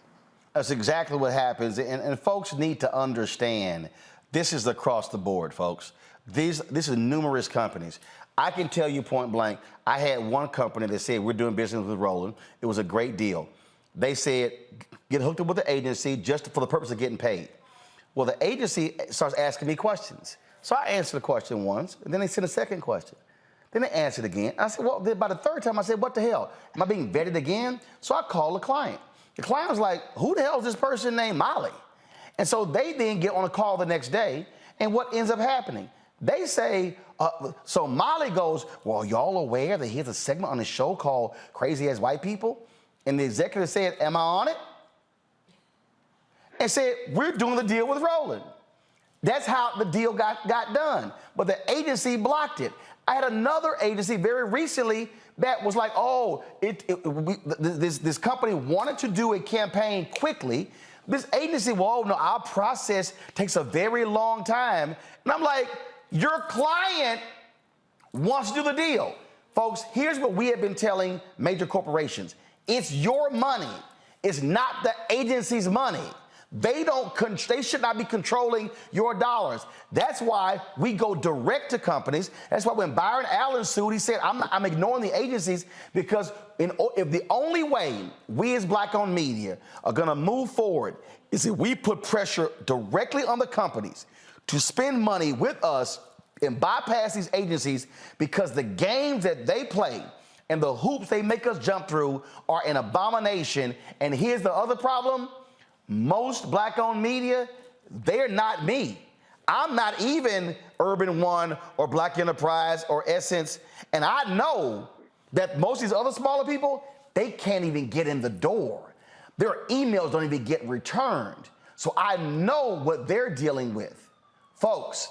That's exactly what happens. And folks need to understand this is across the board, folks. This is numerous companies. I can tell you point blank, I had one company that said, we're doing business with Roland. It was a great deal. They said, get hooked up with the agency just for the purpose of getting paid. Well, the agency starts asking me questions. So I answered the question once, and then they sent a second question. Then they answered again. I said, well, by the third time, I said, what the hell? Am I being vetted again? So I called the client. The client was like, who the hell is this person named Molly? And so they then get on a call the next day, and what ends up happening? They say, so Molly goes, well, y'all aware that here's a segment on the show called Crazy Ass White People? And the executive said, am I on it? And said, we're doing the deal with Roland. That's how the deal got done. But the agency blocked it. I had another agency very recently that was like, oh, this company wanted to do a campaign quickly. This agency, well, no, our process takes a very long time. And I'm like, your client wants to do the deal. Folks, here's what we have been telling major corporations. It's your money. It's not the agency's money. They should not be controlling your dollars. That's why we go direct to companies. That's why when Byron Allen sued, he said, I'm ignoring the agencies because if the only way we as black-owned media are gonna move forward is if we put pressure directly on the companies to spend money with us and bypass these agencies because the games that they play and the hoops they make us jump through are an abomination. And here's the other problem. Most black-owned media, they're not me. I'm not even Urban One or Black Enterprise or Essence. And I know that most of these other smaller people, they can't even get in the door. Their emails don't even get returned. So I know what they're dealing with. Folks,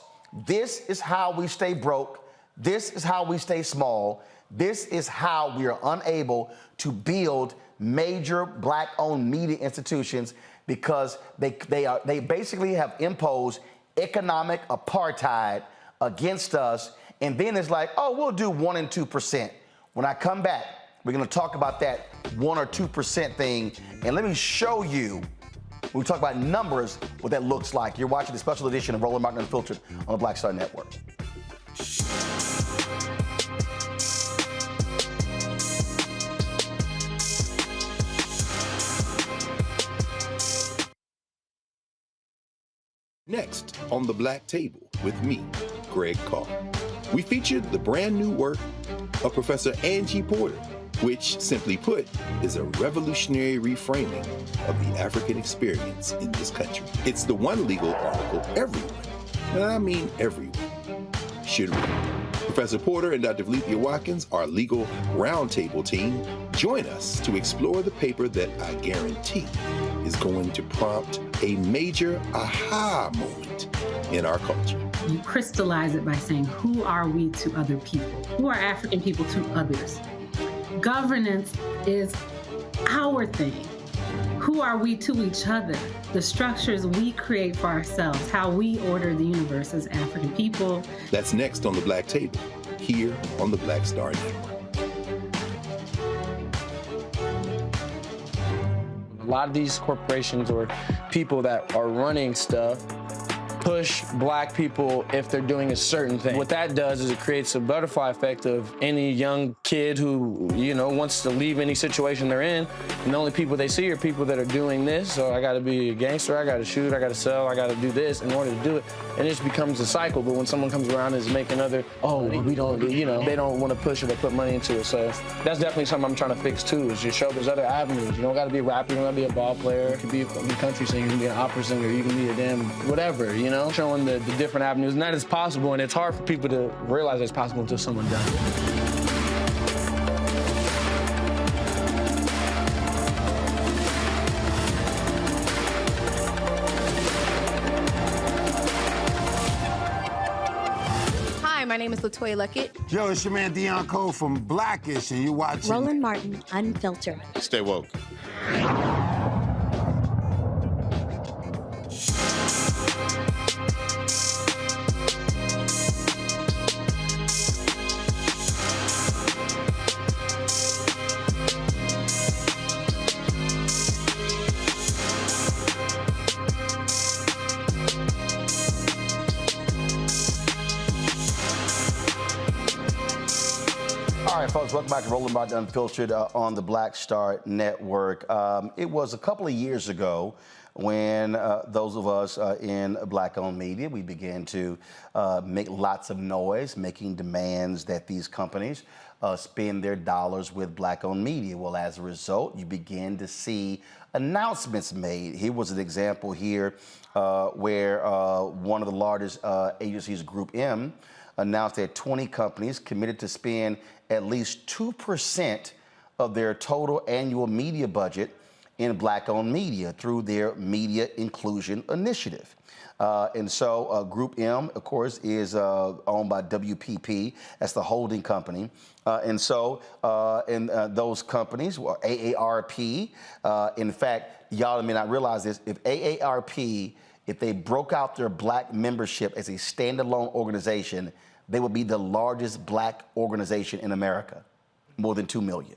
this is how we stay broke. This is how we stay small. This is how we are unable to build major black-owned media institutions because they basically have imposed economic apartheid against us. And then it's like, oh, we'll do 1% and 2%. When I come back, we're gonna talk about that 1 or 2% thing. And let me show you, when we talk about numbers, what that looks like. You're watching the special edition of Roland Martin Unfiltered on the Black Star Network. Next on The Black Table with me, Greg Carr, we featured the brand new work of Professor Angie Porter, which, simply put, is a revolutionary reframing of the African experience in this country. It's the one legal article everyone, and I mean everyone, should read. Professor Porter and Dr. Valeethia Watkins, our legal roundtable team, join us to explore the paper that I guarantee is going to prompt a major aha moment in our culture. You crystallize it by saying, who are we to other people? Who are African people to others? Governance is our thing. Who are we to each other? The structures we create for ourselves, how we order the universe as African people. That's next on The Black Table, here on the Black Star Network. A lot of these corporations or people that are running stuff push black people if they're doing a certain thing. What that does is it creates a butterfly effect of any young kid who, wants to leave any situation they're in, and the only people they see are people that are doing this. So I gotta be a gangster, I gotta shoot, I gotta sell, I gotta do this in order to do it. And it just becomes a cycle. But when someone comes around and is making we don't, they don't want to push it or put money into it. So that's definitely something I'm trying to fix too, is just show there's other avenues. You don't gotta be a rapper, you don't gotta be a ball player, you can be a country singer, you can be an opera singer, you can be a damn whatever, showing the different avenues. And that is possible, and it's hard for people to realize it's possible until someone does. My name is LaToya Luckett. Yo, it's your man Deion Cole from Blackish, and you're watching Roland Martin Unfiltered. Stay woke. right, folks, welcome back to Rolling Martin Unfiltered on the Black Star Network. It was a couple of years ago when those of us in Black-owned media, we began to make lots of noise, making demands that these companies spend their dollars with Black-owned media. Well, as a result, you begin to see announcements made. Here was an example here where one of the largest agencies, Group M, announced that 20 companies committed to spend at least 2% of their total annual media budget in Black-owned media through their Media Inclusion Initiative. And so Group M, of course, is owned by WPP. That's the holding company. And so those companies, well, AARP, in fact, y'all may not realize this, if AARP, if they broke out their Black membership as a standalone organization, they would be the largest Black organization in America, more than 2 million.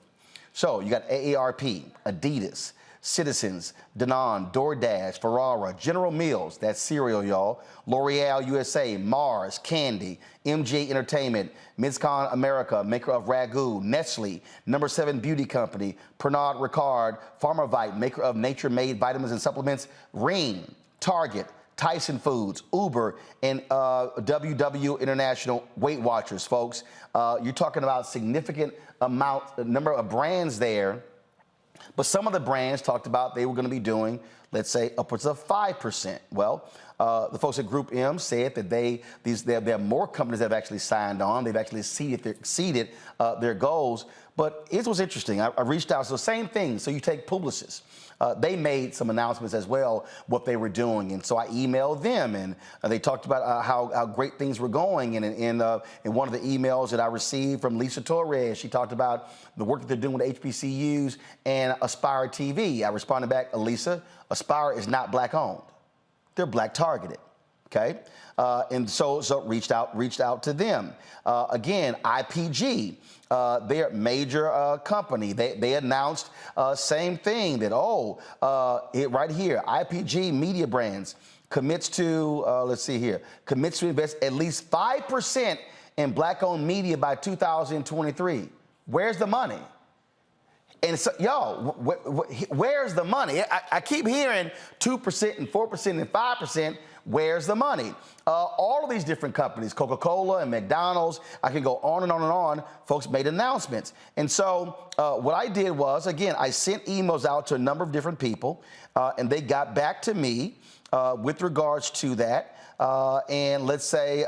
So you got AARP, Adidas, Citizens, Danone, DoorDash, Ferrara, General Mills, that's cereal, y'all, L'Oreal USA, Mars, Candy, MJ Entertainment, Mizcon America, maker of Ragu, Nestle, No. 7 Beauty Company, Pernod Ricard, Pharmavite, maker of nature-made vitamins and supplements, Ring, Target, Tyson Foods, Uber, and WW International Weight Watchers, folks. You're talking about significant number of brands there. But some of the brands talked about they were going to be doing, let's say, upwards of 5%. Well, the folks at Group M said that there are more companies that have actually signed on. They've actually exceeded their goals. But it was interesting. I reached out. So same thing. So you take Publicis. They made some announcements as well, what they were doing. And so I emailed them, and they talked about how great things were going. And in one of the emails that I received from Lisa Torres, she talked about the work that they're doing with HBCUs and Aspire TV. I responded back, Lisa, Aspire is not Black-owned. They're Black-targeted. Okay, and so reached out to them. Again, IPG, their major company, they announced same thing that right here, IPG Media Brands commits to commits to invest at least 5% in Black-owned media by 2023. Where's the money? And so, y'all, where's the money? I keep hearing 2% and 4% and 5%. Where's the money? All of these different companies, Coca-Cola and McDonald's, I can go on and on and on, folks made announcements. And so what I did was, again, I sent emails out to a number of different people, and they got back to me with regards to that. And let's say,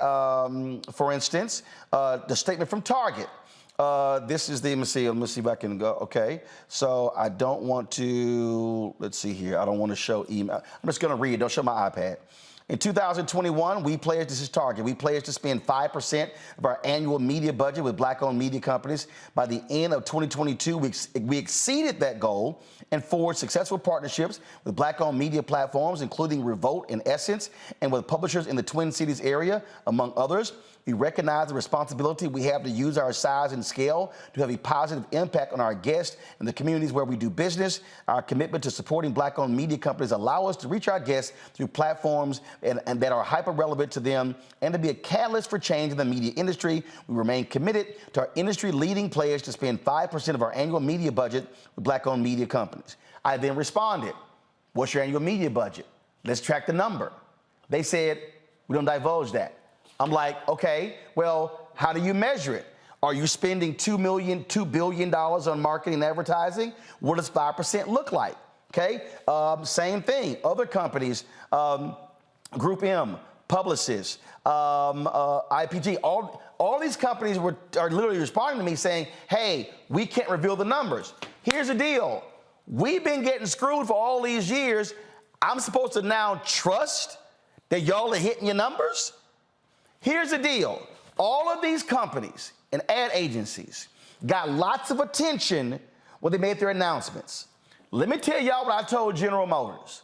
for instance, the statement from Target. This is the, let me see if I can go, okay. So I don't want to, let's see here, I don't want to show email. I'm just going to read, don't show my iPad. In 2021, we pledged, this is Target, we pledged to spend 5% of our annual media budget with Black-owned media companies. By the end of 2022, we exceeded that goal and forged successful partnerships with Black-owned media platforms, including Revolt and Essence, and with publishers in the Twin Cities area, among others. We recognize the responsibility we have to use our size and scale to have a positive impact on our guests and the communities where we do business. Our commitment to supporting Black-owned media companies allow us to reach our guests through platforms and that are hyper-relevant to them and to be a catalyst for change in the media industry. We remain committed to our industry-leading pledge to spend 5% of our annual media budget with Black-owned media companies. I then responded, what's your annual media budget? Let's track the number. They said, we don't divulge that. I'm like, okay, well, how do you measure it? Are you spending $2 billion on marketing and advertising? What does 5% look like? Okay, same thing. Other companies, Group M, Publicis, IPG, all these companies are literally responding to me saying, hey, we can't reveal the numbers. Here's the deal. We've been getting screwed for all these years. I'm supposed to now trust that y'all are hitting your numbers? Here's the deal. All of these companies and ad agencies got lots of attention when they made their announcements. Let me tell y'all what I told General Motors.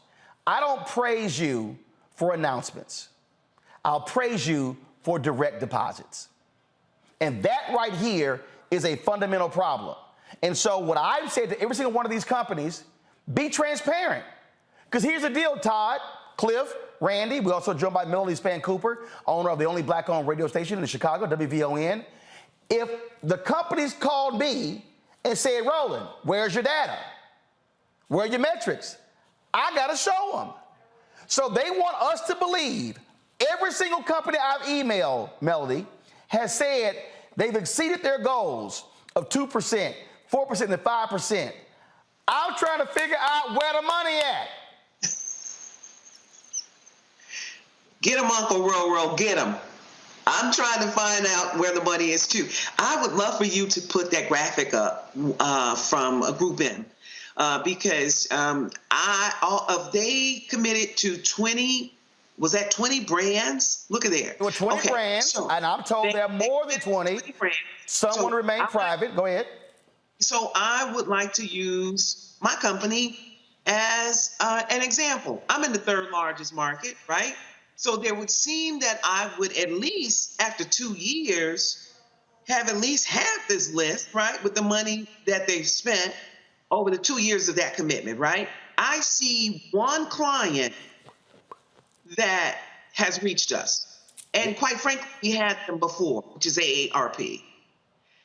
I don't praise you for announcements. I'll praise you for direct deposits. And that right here is a fundamental problem. And so what I've said to every single one of these companies, be transparent. Because here's the deal, Todd, Cliff, Randy. We also joined by Melody Span Cooper, owner of the only Black-owned radio station in Chicago, WVON. If the companies called me and said, Roland, where's your data? Where are your metrics? I got to show them. So they want us to believe every single company I've emailed, Melody, has said they've exceeded their goals of 2%, 4%, and 5%. I'm trying to figure out where the money at. Get them, Uncle Roro, get them. I'm trying to find out where the money is too. I would love for you to put that graphic up from Group M because they committed to 20. Was that 20 brands? Look at there. There were 20 brands, and I'm told there are more than 20. Some want to remain private. Go ahead. So I would like to use my company as an example. I'm in the third largest market, right? So there would seem that I would at least, after 2 years, have at least half this list, right, with the money that they've spent over the 2 years of that commitment, right? I see one client that has reached us. And quite frankly, we had them before, which is AARP.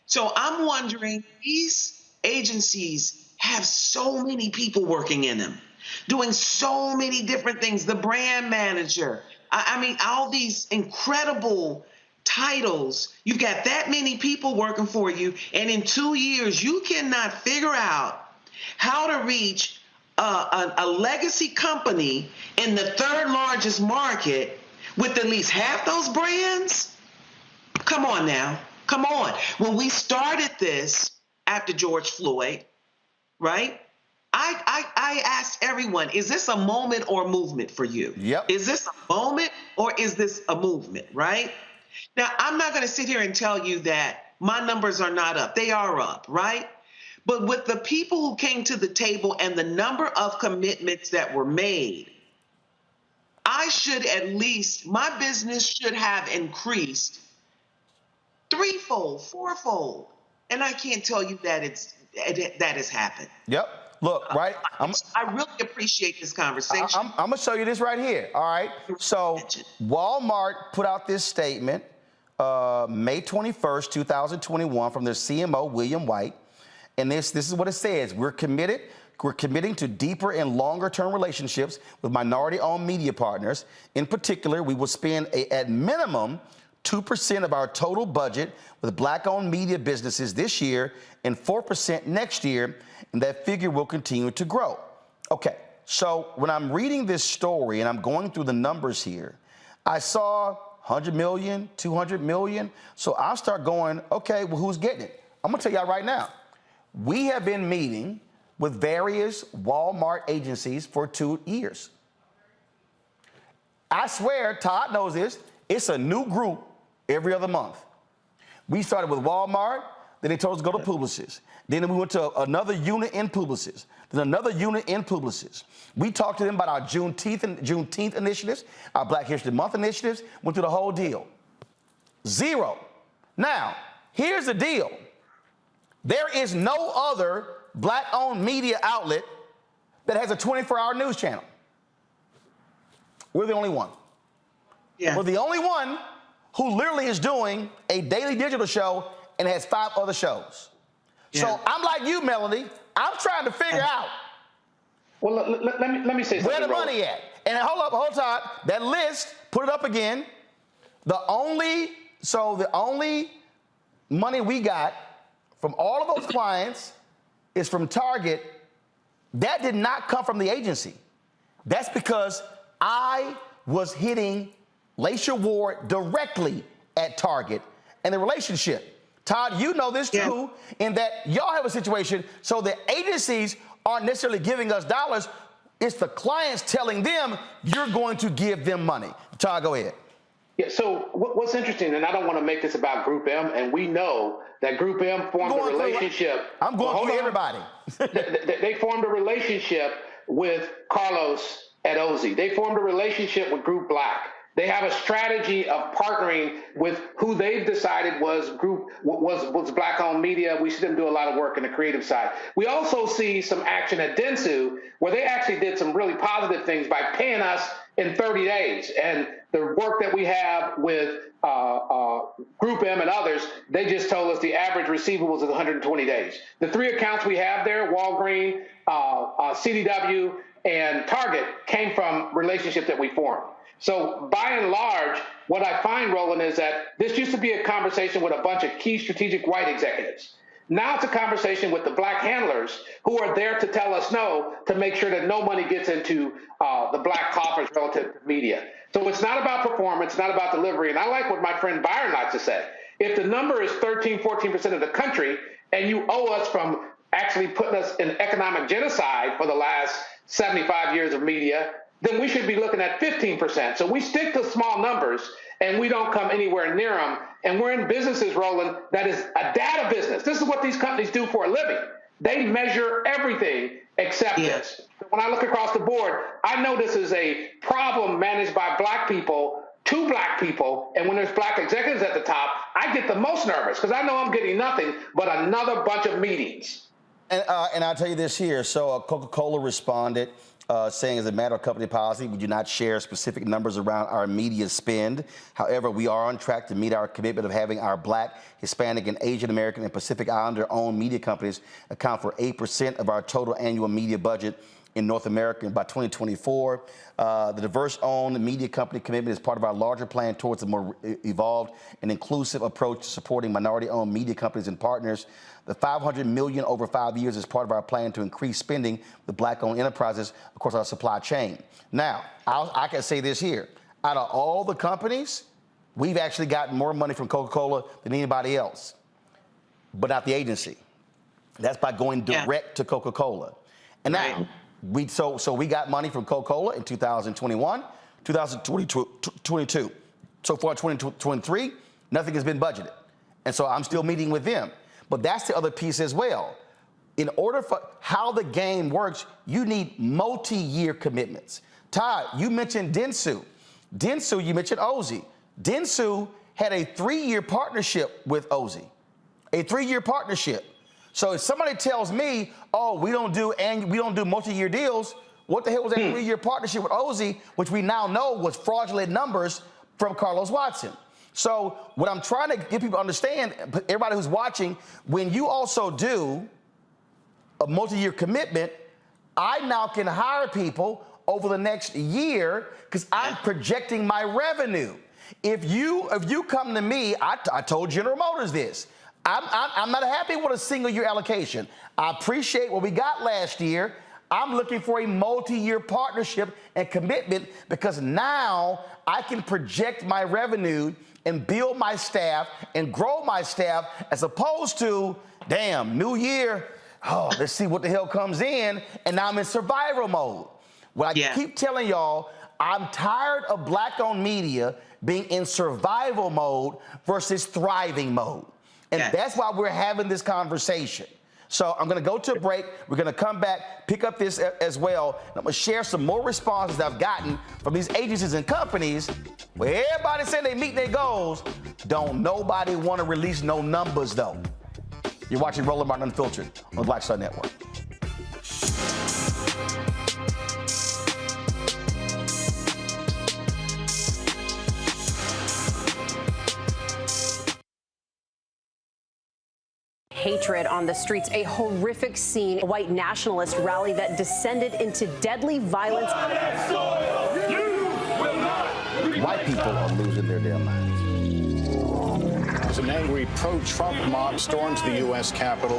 So I'm wondering, these agencies have so many people working in them, doing so many different things. The brand manager, I mean, all these incredible titles. You've got that many people working for you, and in 2 years, you cannot figure out how to reach a legacy company in the third largest market with at least half those brands? Come on now. Come on. When we started this after George Floyd, right? I asked everyone, is this a moment or a movement for you? Yep. Is this a moment or is this a movement, right? Now, I'm not going to sit here and tell you that my numbers are not up. They are up, right? But with the people who came to the table and the number of commitments that were made, I should at least, my business should have increased threefold, fourfold. And I can't tell you that that has happened. Yep. Look, right? I really appreciate this conversation. I'm going to show you this right here. All right. So Walmart put out this statement May 21st, 2021 from their CMO, William White. And this is what it says. We're committing to deeper and longer term relationships with minority-owned media partners. In particular, we will spend at minimum 2% of our total budget with Black-owned media businesses this year and 4% next year, and that figure will continue to grow. Okay, so when I'm reading this story and I'm going through the numbers here, I saw 100 million, 200 million. So I'll start going, okay, well, who's getting it? I'm gonna tell y'all right now, we have been meeting with various Walmart agencies for 2 years. I swear, Todd knows this, it's a new group every other month. We started with Walmart, then they told us to go to Publicis. Then we went to another unit in Publicis, then another unit in Publicis. We talked to them about our Juneteenth initiatives, our Black History Month initiatives, went through the whole deal. Zero. Now, here's the deal. There is no other Black-owned media outlet that has a 24-hour news channel. We're the only one. Yeah. We're the only one who literally is doing a daily digital show and has 5 other shows. Yeah. So I'm like you, Melody. I'm trying to figure out. Well, let me say something. Where the money at? And hold on. That list, put it up again. The only money we got from all of those clients is from Target. That did not come from the agency. That's because I was hitting Laisha Ward directly at Target and the relationship. Todd, you know this too, in that y'all have a situation, so the agencies aren't necessarily giving us dollars, it's the clients telling them you're going to give them money. Todd, go ahead. Yeah, so what's interesting, and I don't want to make this about Group M, and we know that Group M formed a relationship. I'm going through everybody. They formed a relationship with Carlos at Ozzy. They formed a relationship with Group Black. They have a strategy of partnering with who they've decided was Black-owned media. We see them do a lot of work in the creative side. We also see some action at Dentsu, where they actually did some really positive things by paying us in 30 days. And the work that we have with Group M and others, they just told us the average receivables is 120 days. The 3 accounts we have there, Walgreens, CDW, and Target, came from relationships that we formed. So by and large, what I find, Roland, is that this used to be a conversation with a bunch of key strategic white executives. Now it's a conversation with the Black handlers who are there to tell us no, to make sure that no money gets into the Black coffers relative to media. So it's not about performance, it's not about delivery. And I like what my friend Byron likes to say. If the number is 13, 14% of the country, and you owe us from actually putting us in economic genocide for the last 75 years of media, then we should be looking at 15%. So we stick to small numbers, and we don't come anywhere near them. And we're in businesses, Roland, that is a data business. This is what these companies do for a living. They measure everything except this. When I look across the board, I know this is a problem managed by Black people to Black people. And when there's Black executives at the top, I get the most nervous because I know I'm getting nothing but another bunch of meetings. And I'll tell you this here. So Coca-Cola responded, saying as a matter of company policy, we do not share specific numbers around our media spend. However, we are on track to meet our commitment of having our Black, Hispanic, and Asian American and Pacific Islander-owned media companies account for 8% of our total annual media budget in North America by 2024. The diverse-owned media company commitment is part of our larger plan towards a more evolved and inclusive approach to supporting minority-owned media companies and partners. The $500 million over 5 years is part of our plan to increase spending with Black-owned enterprises across our supply chain. Now, I can say this here. Out of all the companies, we've actually gotten more money from Coca-Cola than anybody else, but not the agency. That's by going direct to Coca-Cola. And now, we got money from Coca-Cola in 2021, 2022. So far, 2023, nothing has been budgeted. And so I'm still meeting with them. But that's the other piece as well. In order for how the game works, you need multi-year commitments. Todd, you mentioned Dentsu. Dentsu, you mentioned Ozy. Dentsu had a 3-year partnership with Ozy, a 3-year partnership. So if somebody tells me, oh, we don't do multi-year deals, what the hell was that 3-year partnership with Ozy, which we now know was fraudulent numbers from Carlos Watson? So what I'm trying to get people to understand, everybody who's watching, when you also do a multi-year commitment, I now can hire people over the next year because I'm projecting my revenue. If you come to me, I told General Motors this. I'm not happy with a single year allocation. I appreciate what we got last year. I'm looking for a multi-year partnership and commitment because now I can project my revenue and build my staff and grow my staff as opposed to, damn, new year, oh, let's see what the hell comes in, and now I'm in survival mode. What I keep telling y'all, I'm tired of Black-owned media being in survival mode versus thriving mode. And that's why we're having this conversation. So I'm going to go to a break. We're going to come back, pick up this as well. And I'm going to share some more responses that I've gotten from these agencies and companies where everybody said they meet their goals. Don't nobody want to release no numbers, though. You're watching Roland Martin Unfiltered on the Black Star Network. Hatred on the streets, a horrific scene, a white nationalist rally that descended into deadly violence. White people are losing their damn minds. As an angry pro-Trump mob storms the U.S. Capitol,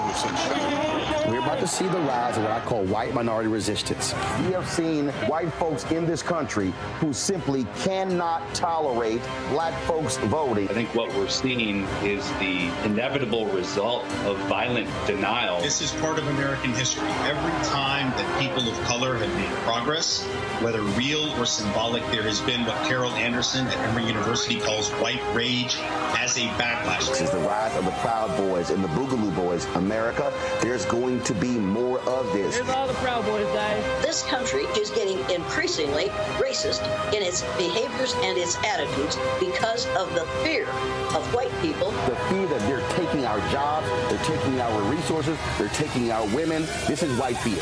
we're about to see the rise of what I call white minority resistance. We have seen white folks in this country who simply cannot tolerate Black folks voting. I think what we're seeing is the inevitable result of violent denial. This is part of American history. Every time that people of color have made progress, whether real or symbolic, there has been what Carol Anderson at Emory University calls white rage as a backdrop. backlash. This is the rise of the Proud Boys and the Boogaloo Boys. America, there's going to be more of this. Here's all the Proud Boys, guys. This country is getting increasingly racist in its behaviors and its attitudes because of the fear of white people. The fear that they're taking our jobs, they're taking our resources, they're taking our women. This is white fear.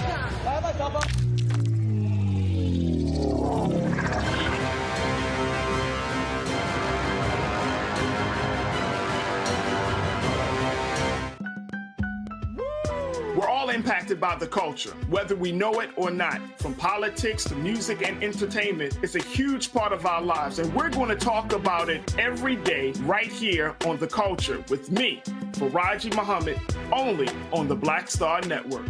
We're all impacted by the culture, whether we know it or not. From politics to music and entertainment, it's a huge part of our lives, and we're going to talk about it every day right here on The Culture with me, Faraji Muhammad, only on the Black Star Network.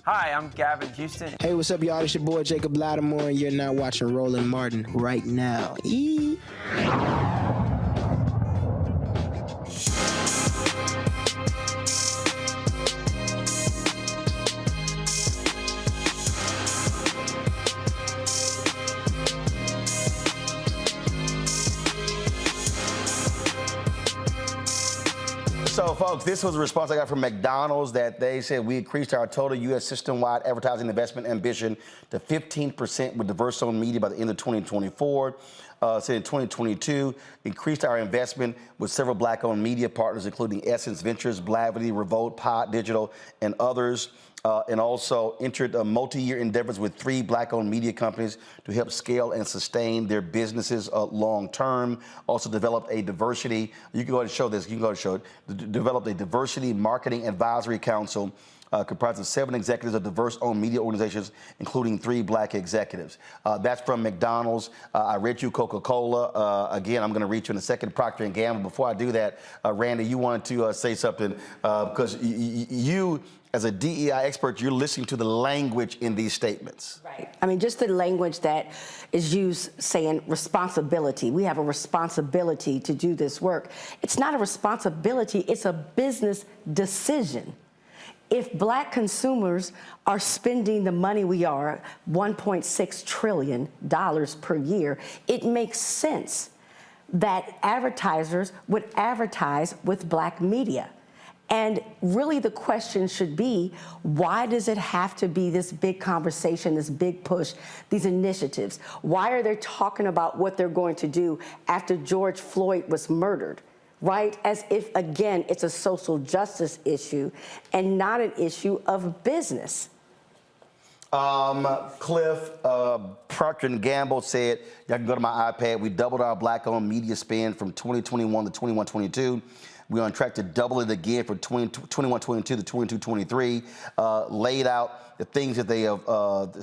Hi, I'm Gavin Houston. Hey, what's up, y'all? It's your boy Jacob Lattimore, and you're now watching Roland Martin right now. So, folks, this was a response I got from McDonald's that they said we increased our total U.S. system-wide advertising investment ambition to 15% with diverse-owned media by the end of 2024. Said in 2022, increased our investment with several Black-owned media partners, including Essence Ventures, Blavity, Revolt, Pod Digital, and others. And also entered multi-year endeavors with 3 Black-owned media companies to help scale and sustain their businesses long-term. Also developed a diversity, you can go ahead and show this, you can go ahead and show it, developed a diversity marketing advisory council comprised of 7 executives of diverse-owned media organizations, including 3 Black executives. That's from McDonald's. I read you Coca-Cola. Again, I'm going to read you in a second, Procter & Gamble. Before I do that, Randy, you wanted to say something because you, as a DEI expert, you're listening to the language in these statements. Right. I mean, just the language that is used saying responsibility. We have a responsibility to do this work. It's not a responsibility, it's a business decision. If Black consumers are spending the money we are, $1.6 trillion per year, it makes sense that advertisers would advertise with Black media. And really the question should be, why does it have to be this big conversation, this big push, these initiatives? Why are they talking about what they're going to do after George Floyd was murdered? Right? As if, again, it's a social justice issue and not an issue of business. Cliff, Procter & Gamble said, y'all can go to my iPad, we doubled our Black-owned media spend from 2021 to 21-22. We're on track to double it again from 21-22 to 22-23. Laid out the things that they have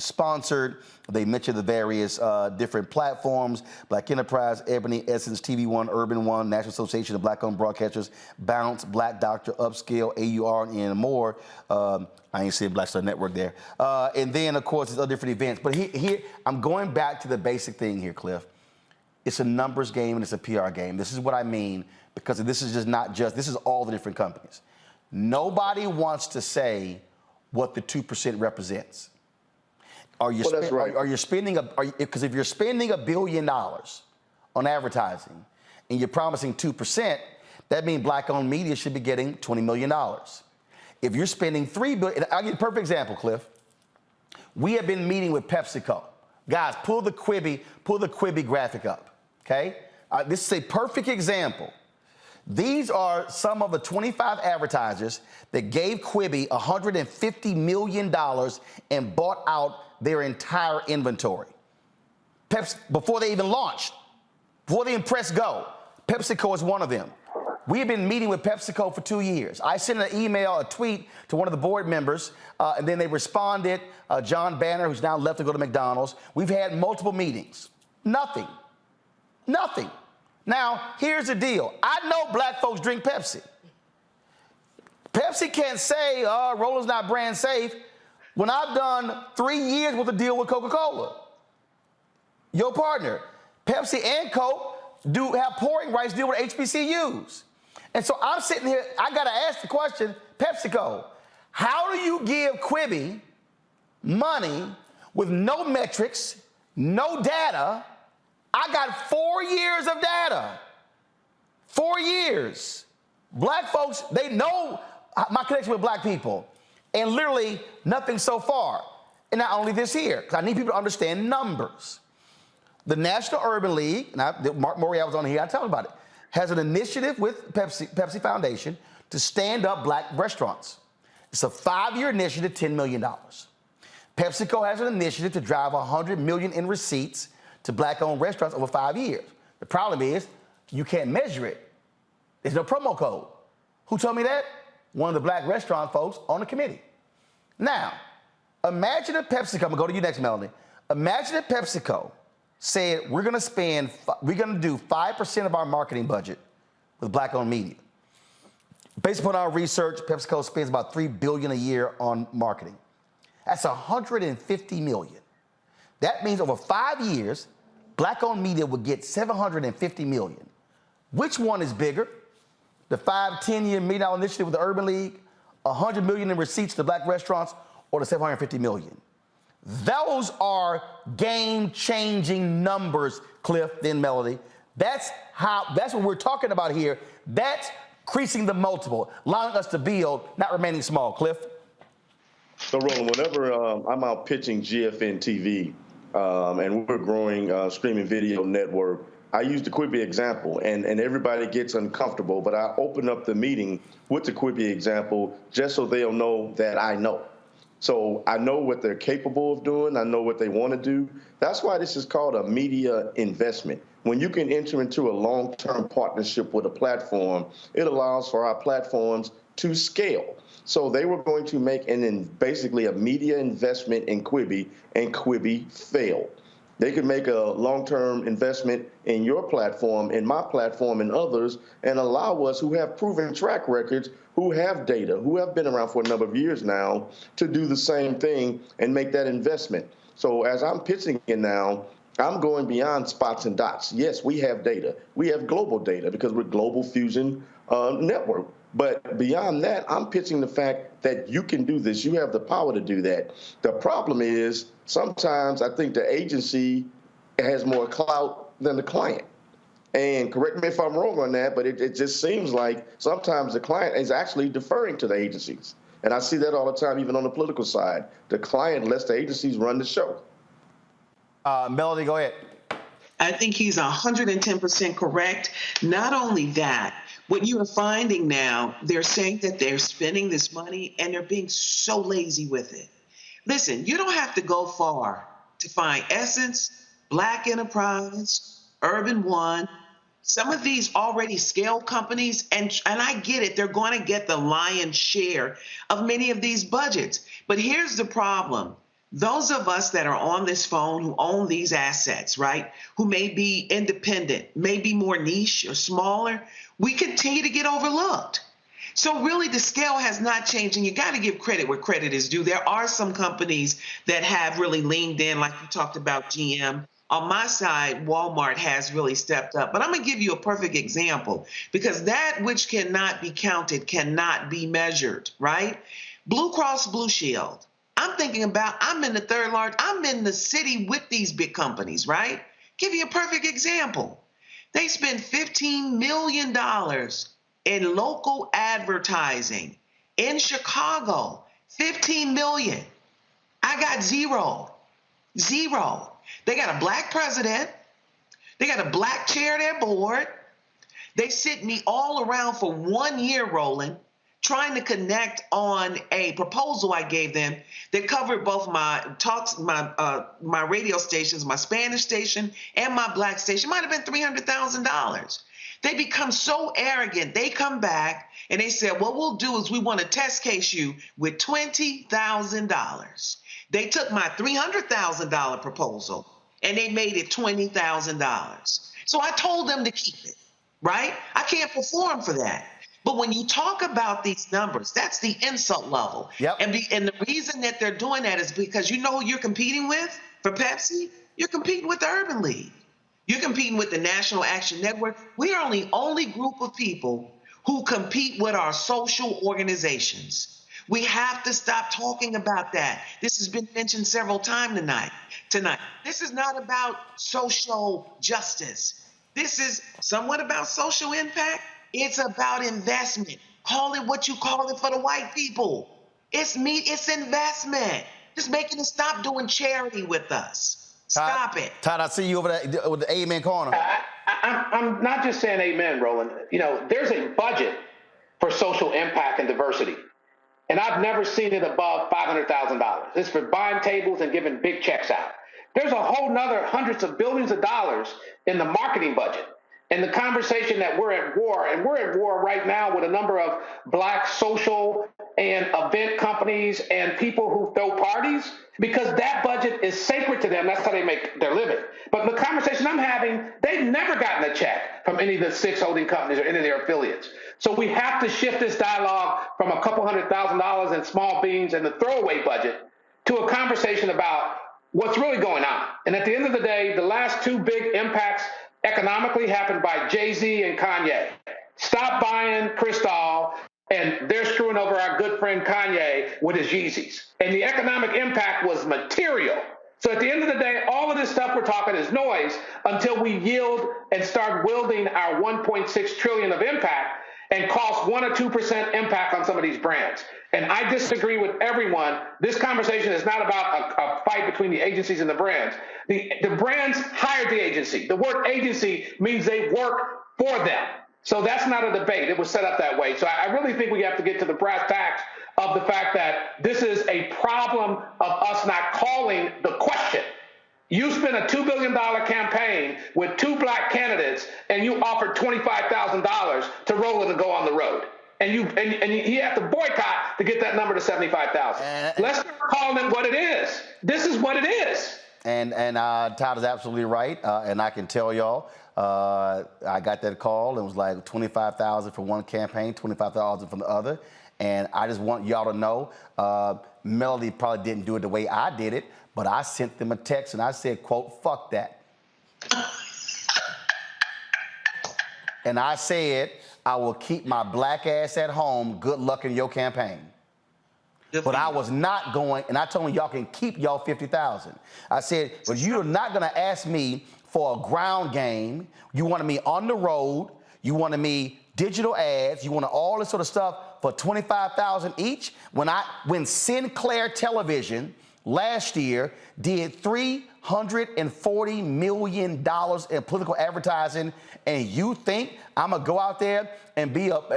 sponsored. They mentioned the various different platforms: Black Enterprise, Ebony, Essence, TV One, Urban One, National Association of Black-owned Broadcasters, Bounce, Black Doctor, Upscale, AUR, and more. I ain't seeing Black Star Network there. And then, of course, there's other different events. But here, I'm going back to the basic thing here, Cliff. It's a numbers game and it's a PR game. This is what I mean, because this is this is all the different companies. Nobody wants to say what the 2% represents. Are you that's right. Are you spending because if you're spending $1 billion on advertising and you're promising 2%, that means Black-owned media should be getting $20 million. If you're spending $3 billion, I'll give you a perfect example, Cliff. We have been meeting with PepsiCo. Guys, pull the Quibi graphic up, okay? This is a perfect example. These are some of the 25 advertisers that gave Quibi $150 million and bought out their entire inventory. Before they even launched, before they pressed go, PepsiCo is one of them. We have been meeting with PepsiCo for 2 years. I sent an email, a tweet to one of the board members, and then they responded. John Banner, who's now left to go to McDonald's. We've had multiple meetings. Nothing. Now, here's the deal. I know Black folks drink Pepsi. Pepsi can't say, Roland's not brand safe, when I've done 3 years with a deal with Coca-Cola. Your partner. Pepsi and Coke do have pouring rights deal with HBCUs. And so I'm sitting here, I got to ask the question, PepsiCo, how do you give Quibi money with no metrics, no data, I got 4 years of data. 4 years. Black folks, they know my connection with black people, and literally nothing so far. And not only this here, because I need people to understand numbers. The National Urban League, and Mark Morial was on here, I tell him about it, has an initiative with Pepsi Foundation to stand up black restaurants. It's a 5-year initiative, $10 million. PepsiCo has an initiative to drive $100 million in receipts to black-owned restaurants over 5 years. The problem is you can't measure it. There's no promo code. Who told me that? One of the black restaurant folks on the committee. Now, imagine if PepsiCo, I'm gonna go to you next, Melanie. Imagine if PepsiCo said we're gonna do 5% of our marketing budget with black-owned media. Based upon our research, PepsiCo spends about $3 billion a year on marketing. That's $150 million. That means over 5 years, black-owned media would get $750 million. Which one is bigger? The 5-10-year $1 million initiative with the Urban League, $100 million in receipts to black restaurants, or the $750 million? Those are game-changing numbers, Cliff, then Melody. That's what we're talking about here. That's increasing the multiple, allowing us to build, not remaining small. Cliff? So, Roland, whenever I'm out pitching GFN TV and we're growing streaming video network, I use the Quibi example, and everybody gets uncomfortable, but I open up the meeting with the Quibi example just so they'll know that I know. So I know what they're capable of doing. I know what they want to do. That's why this is called a media investment. When you can enter into a long-term partnership with a platform, it allows for our platforms to scale. So they were going to make basically a media investment in Quibi, and Quibi failed. They could make a long-term investment in your platform, in my platform, and others, and allow us who have proven track records, who have data, who have been around for a number of years now, to do the same thing and make that investment. So as I'm pitching it now, I'm going beyond spots and dots. Yes, we have data. We have global data because we're Global Fusion Network. But beyond that, I'm pitching the fact that you can do this. You have the power to do that. The problem is sometimes I think the agency has more clout than the client. And correct me if I'm wrong on that, but it just seems like sometimes the client is actually deferring to the agencies. And I see that all the time, even on the political side. The client lets the agencies run the show. Melody, go ahead. I think he's 110% correct. Not only that, what you are finding now, they're saying that they're spending this money and they're being so lazy with it. Listen, you don't have to go far to find Essence, Black Enterprise, Urban One, some of these already scaled companies, and I get it, they're going to get the lion's share of many of these budgets. But here's the problem. Those of us that are on this phone who own these assets, right, who may be independent, may be more niche or smaller, we continue to get overlooked. So really the scale has not changed, and you got to give credit where credit is due. There are some companies that have really leaned in, like you talked about GM. On my side, Walmart has really stepped up. But I'm going to give you a perfect example, because that which cannot be counted cannot be measured, right? Blue Cross Blue Shield. I'm thinking about, I'm in the third large, I'm in the city with these big companies, right? Give you a perfect example. They spend $15 million in local advertising in Chicago. 15 million. I got zero. Zero. They got a black president. They got a black chair of their board. They sent me all around for 1 year, Roland, trying to connect on a proposal I gave them that covered both my talks, my radio stations, my Spanish station, and my black station. Might have been $300,000. They become so arrogant. They come back and they said, what we'll do is we want to test case you with $20,000. They took my $300,000 proposal and they made it $20,000. So I told them to keep it, right? I can't perform for that. But when you talk about these numbers, that's the insult level. Yep. And the reason that they're doing that is because you know who you're competing with for Pepsi? You're competing with the Urban League. You're competing with the National Action Network. We are the only group of people who compete with our social organizations. We have to stop talking about that. This has been mentioned several times tonight. tonight. This is not about social justice. This is somewhat about social impact. It's about investment. Call it what you call it for the white people. It's investment. Just making it stop doing charity with us. Stop it. Todd, I see you over there with the amen corner. I'm not just saying amen, Roland. You know, there's a budget for social impact and diversity, and I've never seen it above $500,000. It's for buying tables and giving big checks out. There's a whole nother hundreds of billions of dollars in the marketing budget. And the conversation that we're at war, and we're at war right now with a number of Black social and event companies and people who throw parties, because that budget is sacred to them. That's how they make their living. But the conversation I'm having, they've never gotten a check from any of the 6 holding companies or any of their affiliates. So we have to shift this dialogue from a couple $100,000 in small beans and the throwaway budget to a conversation about what's really going on. And at the end of the day, the last 2 big impacts economically happened by Jay-Z and Kanye. Stop buying Cristal, and they're screwing over our good friend Kanye with his Yeezys. And the economic impact was material. So at the end of the day, all of this stuff we're talking is noise until we yield and start wielding our $1.6 trillion of impact and cost 1 or 2% impact on some of these brands. And I disagree with everyone. This conversation is not about a fight between the agencies and the brands. The brands hired the agency. The word agency means they work for them. So that's not a debate. It was set up that way. So I really think we have to get to the brass tacks of the fact that this is a problem of us not calling the question. You spent a $2 billion campaign with 2 Black candidates, and you offered $25,000 to Roland to go on the road. And you have to boycott to get that number to 75,000. Let's start calling it what it is. This is what it is. And Todd is absolutely right. And I can tell y'all, I got that call and it was like 25,000 for one campaign, 25,000 from the other. And I just want y'all to know, Melody probably didn't do it the way I did it, but I sent them a text and I said, quote, fuck that. And I said, I will keep my Black ass at home. Good luck in your campaign. But I was not going, and I told them y'all can keep y'all 50,000. I said, but you're not gonna ask me for a ground game. You wanted me on the road. You wanted me digital ads. You wanted all this sort of stuff for 25,000 each. When Sinclair Television last year did $340 million in political advertising, and you think I'm gonna go out there and be up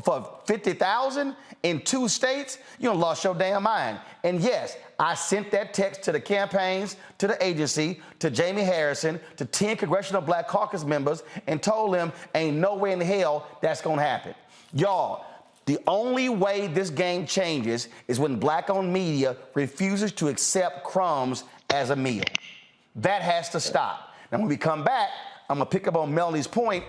for 50,000 in 2 states? You done lost your damn mind. And yes, I sent that text to the campaigns, to the agency, to Jamie Harrison, to 10 Congressional Black Caucus members, and told them ain't no way in hell that's gonna happen. Y'all, the only way this game changes is when Black-owned media refuses to accept crumbs as a meal. That has to stop. Now, when we come back, I'm gonna pick up on Melanie's point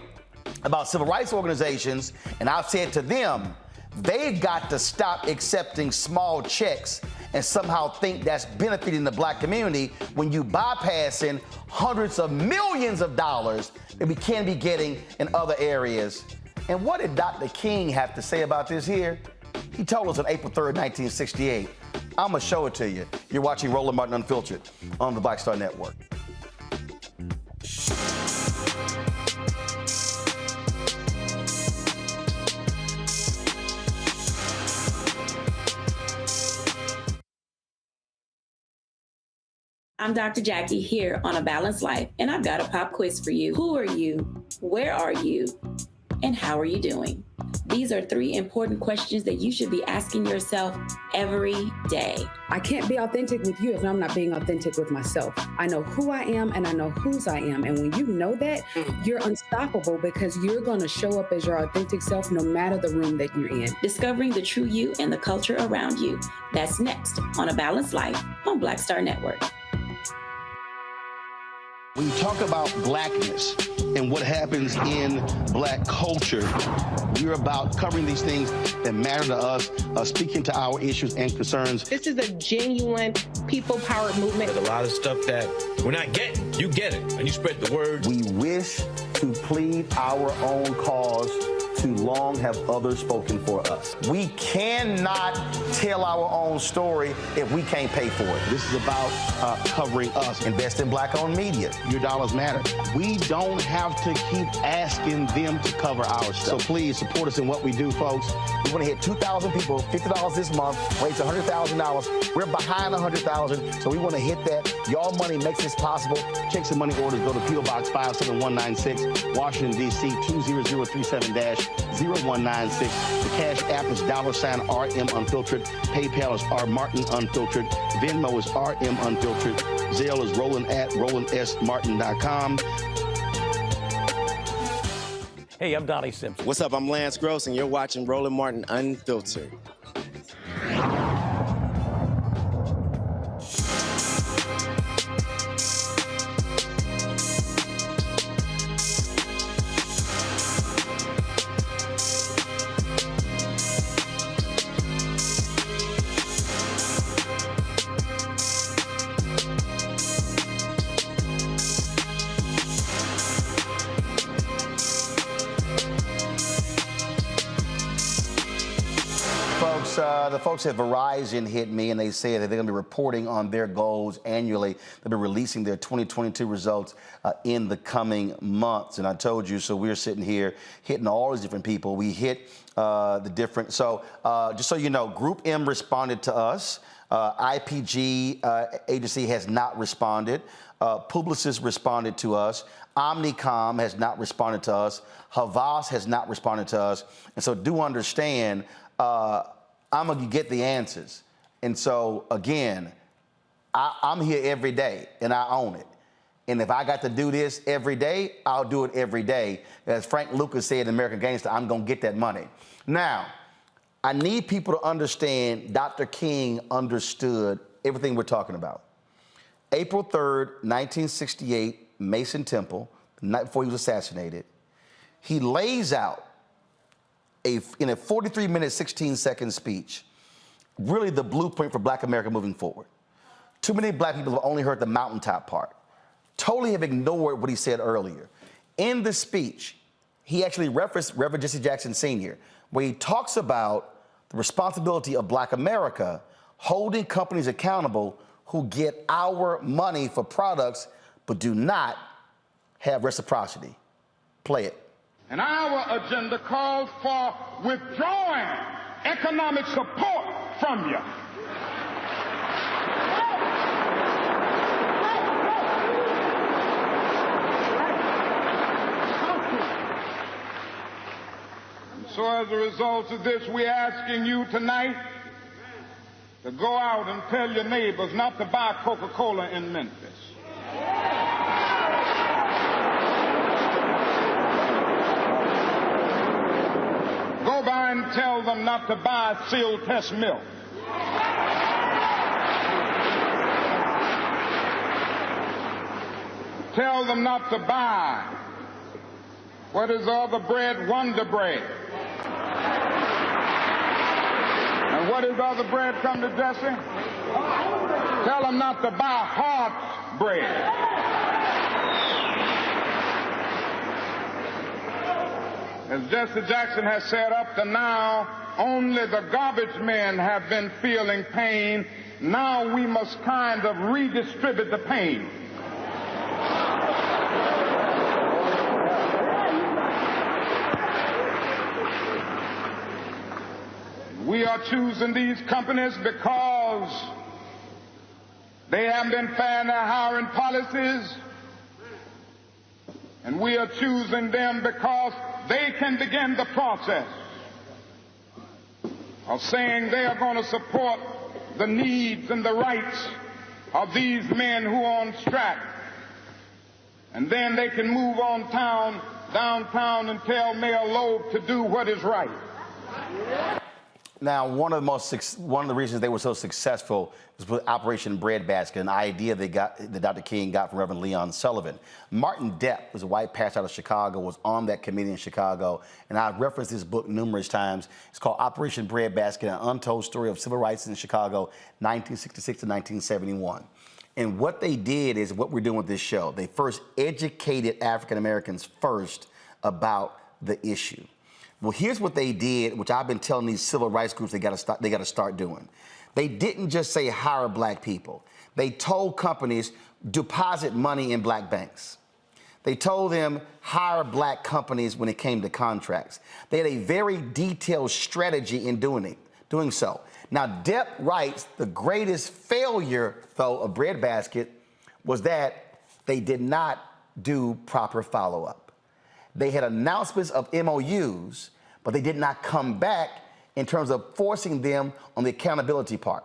about civil rights organizations, and I've said to them, they've got to stop accepting small checks and somehow think that's benefiting the Black community when you bypassing hundreds of millions of dollars that we can be getting in other areas. And what did Dr. King have to say about this here? He told us on April 3rd, 1968. I'm gonna show it to you. You're watching Roland Martin Unfiltered on the Black Star Network. I'm Dr. Jackie here on A Balanced Life, and I've got a pop quiz for you. Who are you? Where are you? And how are you doing? These are 3 important questions that you should be asking yourself every day. I can't be authentic with you if I'm not being authentic with myself. I know who I am and I know whose I am. And when you know that, you're unstoppable because you're going to show up as your authentic self no matter the room that you're in. Discovering the true you and the culture around you. That's next on A Balanced Life on Black Star Network. When you talk about Blackness and what happens in Black culture, we're about covering these things that matter to us, speaking to our issues and concerns. This is a genuine people-powered movement. There's a lot of stuff that we're not getting. You get it, and you spread the word. We wish to plead our own cause too long have others spoken for us. We cannot tell our own story if we can't pay for it. This is about covering us. Invest in black-owned media. Your dollars matter. We don't have to keep asking them to cover our stuff. So please support us in what we do, folks. We want to hit 2,000 people, $50 this month, raise $100,000. We're behind $100,000, so we want to hit that. Y'all money makes this possible. Checks and money orders go to P.O. Box 57196, Washington, D.C. 20037-0196. The Cash App is $RM Unfiltered. PayPal is R Martin Unfiltered. Venmo is RM Unfiltered. Zelle is Roland@RolandSMartin.com. Hey, I'm Donnie Simpson. What's up? I'm Lance Gross, and you're watching Roland Martin Unfiltered. The folks at Verizon hit me and they said that they're going to be reporting on their goals annually. They'll be releasing their 2022 results in the coming months. And I told you, so we're sitting here hitting all these different people. We hit the different. So just so you know, Group M responded to us. IPG agency has not responded. Publicis responded to us. Omnicom has not responded to us. Havas has not responded to us. And so do understand, I'm going to get the answers. And so, again, I'm here every day, and I own it. And if I got to do this every day, I'll do it every day. As Frank Lucas said in American Gangster, I'm going to get that money. Now, I need people to understand Dr. King understood everything we're talking about. April 3rd, 1968, Mason Temple, the night before he was assassinated, he lays out in a 43-minute, 16-second speech, really the blueprint for Black America moving forward. Too many Black people have only heard the mountaintop part, totally have ignored what he said earlier. In the speech, he actually referenced Reverend Jesse Jackson Sr., where he talks about the responsibility of Black America holding companies accountable who get our money for products but do not have reciprocity. Play it. And our agenda calls for withdrawing economic support from you. And so as a result of this, we're asking you tonight to go out and tell your neighbors not to buy Coca-Cola in Memphis. Go by and tell them not to buy sealed test milk. Tell them not to buy, what is the other bread? Wonder Bread. And what is the other bread, come to Jesse? Tell them not to buy Hart's bread. As Jesse Jackson has said, up to now, only the garbage men have been feeling pain. Now we must kind of redistribute the pain. We are choosing these companies because they have been fair in their hiring policies, and we are choosing them because they can begin the process of saying they are going to support the needs and the rights of these men who are on strike. And then they can move on downtown and tell Mayor Loeb to do what is right. Now, one of the reasons they were so successful was with Operation Breadbasket, an idea that Dr. King got from Reverend Leon Sullivan. Martin Depp, was a white pastor out of Chicago, was on that committee in Chicago, and I've referenced this book numerous times. It's called Operation Breadbasket, an untold story of civil rights in Chicago, 1966 to 1971. And what they did is what we're doing with this show. They first educated African Americans first about the issue. Well, here's what they did, which I've been telling these civil rights groups they got to start doing. They didn't just say hire black people. They told companies deposit money in black banks. They told them hire black companies when it came to contracts. They had a very detailed strategy in doing so. Now, Depp writes the greatest failure, though, of Breadbasket was that they did not do proper follow-up. They had announcements of MOUs, but they did not come back in terms of forcing them on the accountability part.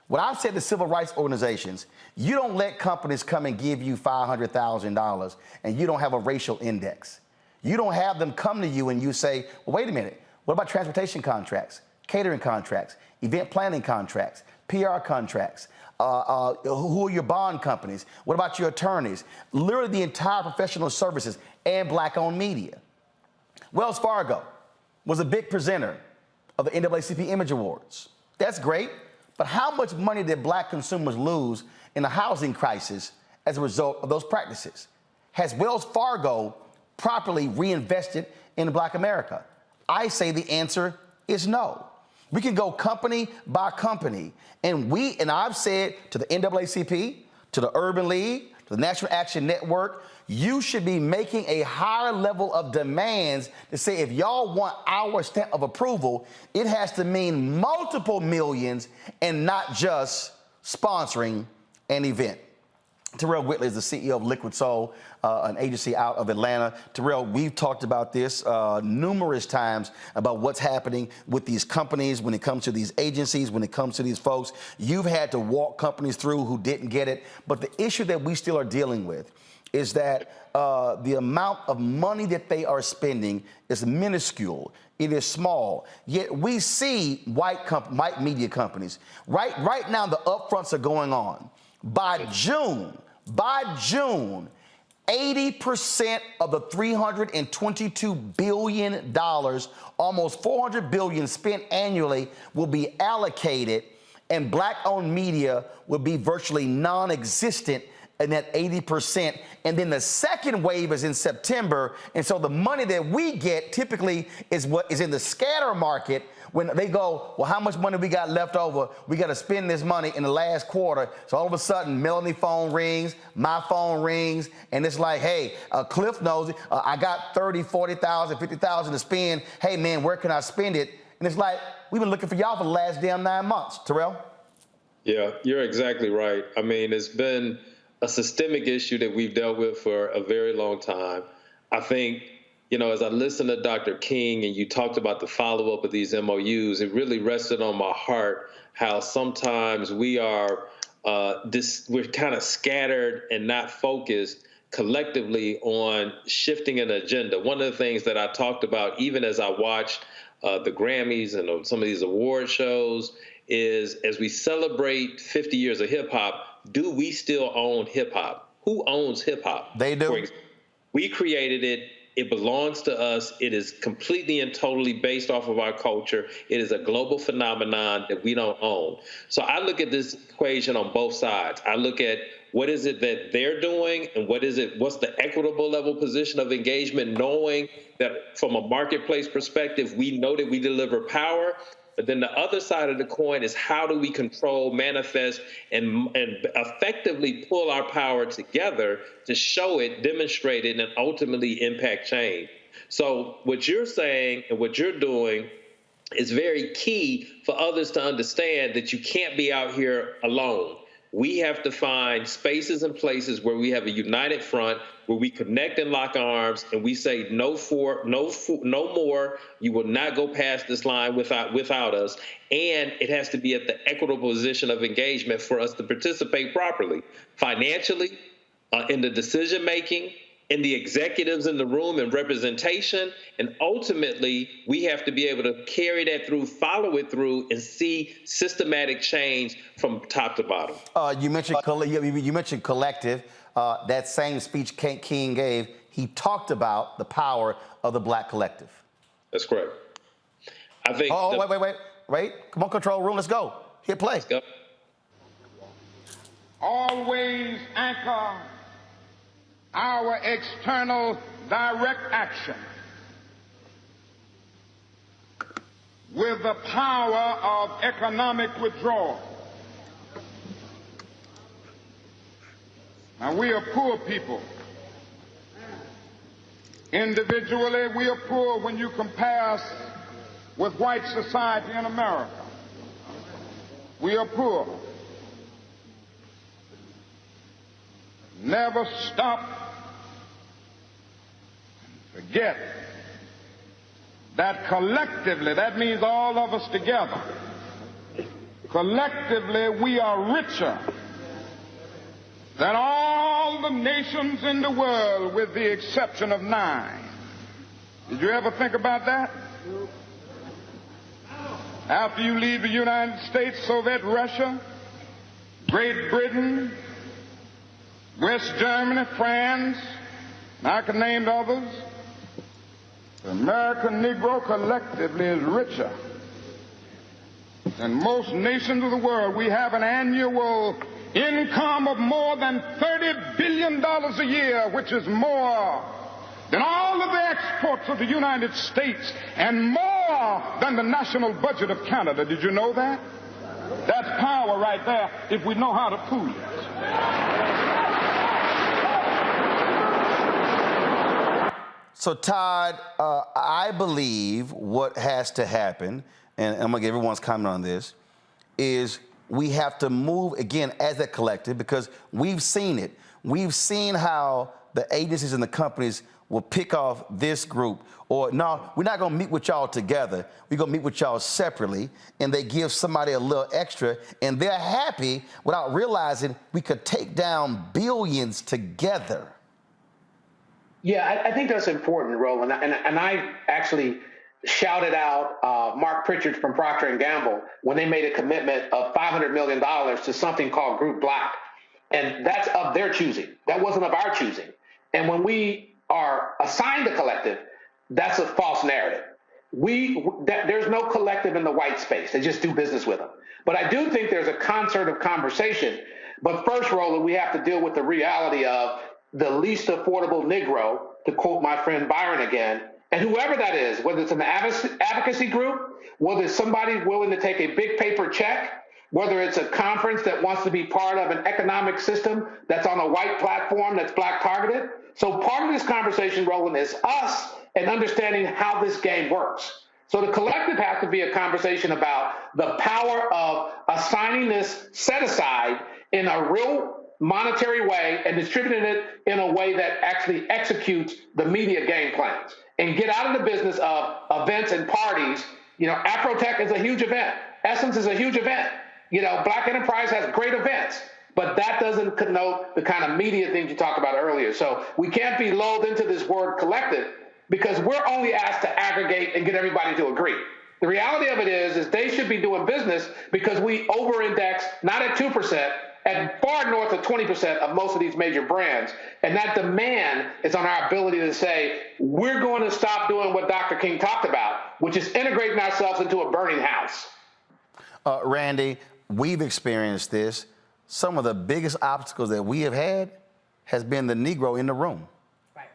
What I've said to civil rights organizations, you don't let companies come and give you $500,000 and you don't have a racial index. You don't have them come to you and you say, well, wait a minute, what about transportation contracts, catering contracts, event planning contracts, PR contracts? Who are your bond companies? What about your attorneys? Literally the entire professional services and black-owned media. Wells Fargo was a big presenter of the NAACP Image Awards. That's great, but how much money did black consumers lose in the housing crisis as a result of those practices? Has Wells Fargo properly reinvested in black America? I say the answer is no. We can go company by company, and I've said to the NAACP, to the Urban League, to the National Action Network, you should be making a higher level of demands to say if y'all want our stamp of approval, it has to mean multiple millions and not just sponsoring an event. Terrell Whitley is the CEO of Liquid Soul, an agency out of Atlanta. Terrell, we've talked about this numerous times about what's happening with these companies when it comes to these agencies, when it comes to these folks. You've had to walk companies through who didn't get it. But the issue that we still are dealing with is that the amount of money that they are spending is minuscule. It is small. Yet we see white media companies. Right now, the upfronts are going on. By June, 80% of the $322 billion, almost $400 billion spent annually, will be allocated, and black-owned media will be virtually non-existent in that 80%. And then the second wave is in September. And so the money that we get typically is what is in the scatter market when they go, well, how much money we got left over? We got to spend this money in the last quarter. So all of a sudden, Melanie phone rings, my phone rings, and it's like, hey, Cliff knows it. I got 30, 40,000, 50,000 to spend. Hey, man, where can I spend it? And it's like, we've been looking for y'all for the last damn 9 months. Terrell? Yeah, you're exactly right. I mean, it's been a systemic issue that we've dealt with for a very long time. I think, you know, as I listened to Dr. King and you talked about the follow-up of these MOUs, it really rested on my heart how sometimes we are, we're kind of scattered and not focused collectively on shifting an agenda. One of the things that I talked about, even as I watched the Grammys and some of these award shows, is as we celebrate 50 years of hip hop, do we still own hip hop? Who owns hip hop? They do. We created it. It belongs to us. It is completely and totally based off of our culture. It is a global phenomenon that we don't own. So I look at this equation on both sides. I look at what is it that they're doing and what's the equitable level position of engagement, knowing that from a marketplace perspective, we know that we deliver power. But then the other side of the coin is how do we control, manifest, and effectively pull our power together to show it, demonstrate it, and ultimately impact change. So what you're saying and what you're doing is very key for others to understand that you can't be out here alone. We have to find spaces and places where we have a united front, where we connect and lock arms, and we say no more. You will not go past this line without us. And it has to be at the equitable position of engagement for us to participate properly, financially, in the decision making, in the executives in the room and representation. And ultimately, we have to be able to carry that through, follow it through, and see systematic change from top to bottom. You mentioned collective. That same speech King gave, he talked about the power of the black collective. That's correct. I think. Wait. Come on, control room. Let's go. Hit play. Let's go. Always anchor our external direct action with the power of economic withdrawal. Now, we are poor people. Individually, we are poor when you compare us with white society in America. We are poor. Never stop and forget that collectively, that means all of us together, collectively we are richer than all the nations in the world with the exception of 9. Did you ever think about that? After you leave the United States, Soviet Russia, Great Britain, West Germany, France, and I can name others, the American Negro collectively is richer than most nations of the world. We have an annual income of more than $30 billion a year, which is more than all of the exports of the United States and more than the national budget of Canada. Did you know that? That's power right there if we know how to pool it. So, Todd, I believe what has to happen, and I'm going to get everyone's comment on this, is we have to move, again, as a collective, because we've seen it. We've seen how the agencies and the companies will pick off this group, or no, we're not going to meet with y'all together. We're going to meet with y'all separately, and they give somebody a little extra, and they're happy without realizing we could take down billions together. Yeah, I think that's important, Roland. And I actually shouted out Mark Pritchard from Procter & Gamble when they made a commitment of $500 million to something called Group Black. And that's of their choosing. That wasn't of our choosing. And when we are assigned a collective, that's a false narrative. There's no collective in the white space. They just do business with them. But I do think there's a concert of conversation. But first, Roland, we have to deal with the reality of the least affordable Negro, to quote my friend Byron again, and whoever that is, whether it's an advocacy group, whether it's somebody willing to take a big paper check, whether it's a conference that wants to be part of an economic system that's on a white platform that's black targeted. So part of this conversation, Roland, is us and understanding how this game works. So the collective has to be a conversation about the power of assigning this set aside in a real monetary way and distributing it in a way that actually executes the media game plans and get out of the business of events and parties. You know, Afrotech is a huge event. Essence is a huge event. You know, Black Enterprise has great events, but that doesn't connote the kind of media things you talked about earlier. So we can't be lulled into this word collective because we're only asked to aggregate and get everybody to agree. The reality of it is they should be doing business because we over-index, not at 2%, at far north of 20% of most of these major brands. And that demand is on our ability to say, we're going to stop doing what Dr. King talked about, which is integrating ourselves into a burning house. Randy, we've experienced this. Some of the biggest obstacles that we have had has been the Negro in the room. Right.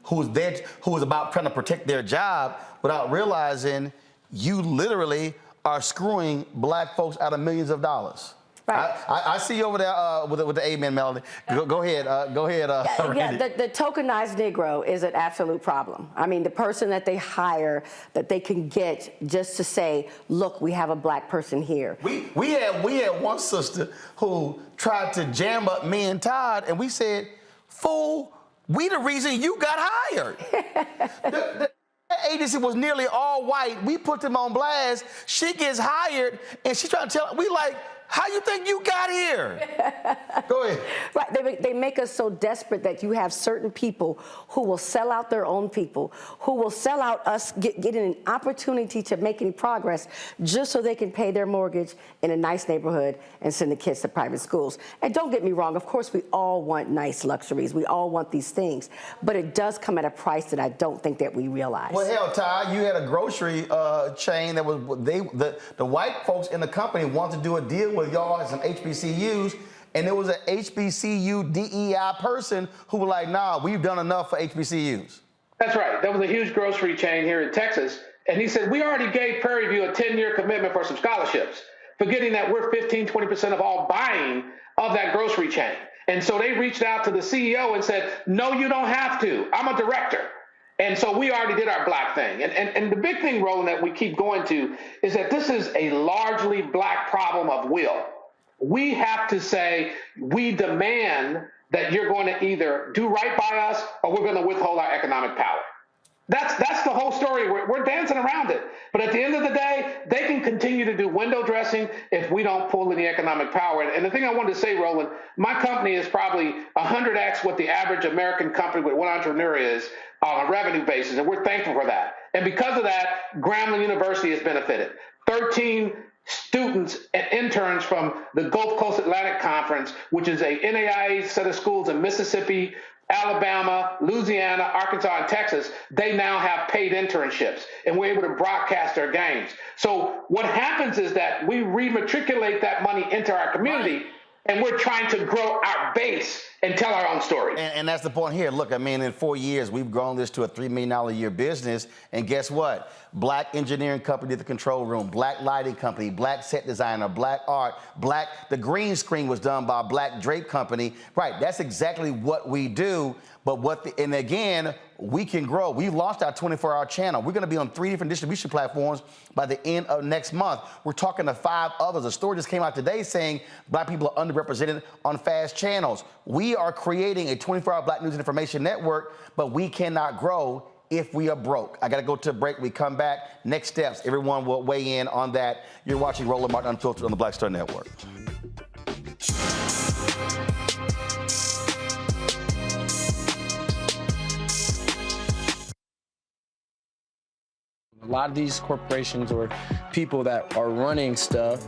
Who is about trying to protect their job without realizing you literally are screwing black folks out of millions of dollars. Right. I see you over there with the amen melody. Go ahead, Randy. Yeah, the tokenized Negro is an absolute problem. I mean, the person that they hire, that they can get just to say, look, we have a black person here. We had one sister who tried to jam up me and Todd, and we said, fool, we the reason you got hired. the agency was nearly all white. We put them on blast. She gets hired, and she's trying to tell, we like, how you think you got here? Go ahead. Right, they make us so desperate that you have certain people who will sell out their own people, who will sell out us getting an opportunity to make any progress just so they can pay their mortgage in a nice neighborhood and send the kids to private schools. And don't get me wrong, of course we all want nice luxuries, we all want these things, but it does come at a price that I don't think that we realize. Well, hell, Ty, you had a grocery chain that was, the white folks in the company wanted to do a deal with y'all and some HBCUs, and there was an HBCU DEI person who was like, nah, we've done enough for HBCUs. That's right. That was a huge grocery chain here in Texas, And he said, we already gave Prairie View a 10-year commitment for some scholarships, forgetting that we're 15, 20% of all buying of that grocery chain. And so they reached out to the CEO and said, no, you don't have to. I'm a director. And so we already did our black thing. And the big thing, Roland, that we keep going to is that this is a largely black problem of will. We have to say, we demand that you're going to either do right by us or we're going to withhold our economic power. That's the whole story. We're dancing around it. But at the end of the day, they can continue to do window dressing if we don't pull any economic power. And the thing I wanted to say, Roland, my company is probably 100x what the average American company with one entrepreneur is on a revenue basis, and we're thankful for that. And because of that, Grambling University has benefited. 13 students and interns from the Gulf Coast Atlantic Conference, which is a NAIA set of schools in Mississippi, Alabama, Louisiana, Arkansas, and Texas, they now have paid internships, and we're able to broadcast their games. So what happens is that we rematriculate that money into our community, and we're trying to grow our base and tell our own story. And that's the point here. Look, I mean, in 4 years, we've grown this to a $3 million a year business. And guess what? Black engineering company did the control room, black lighting company, black set designer, black art, the green screen was done by a black drape company. Right, that's exactly what we do. But and again, we can grow. We launched our 24-hour channel. We're going to be on 3 different distribution platforms by the end of next month. We're talking to 5 others. A story just came out today saying black people are underrepresented on fast channels. We are creating a 24-hour black news and information network, but we cannot grow if we are broke. I got to go to a break. We come back. Next steps. Everyone will weigh in on that. You're watching Roland Martin Unfiltered on the Black Star Network. A lot of these corporations or people that are running stuff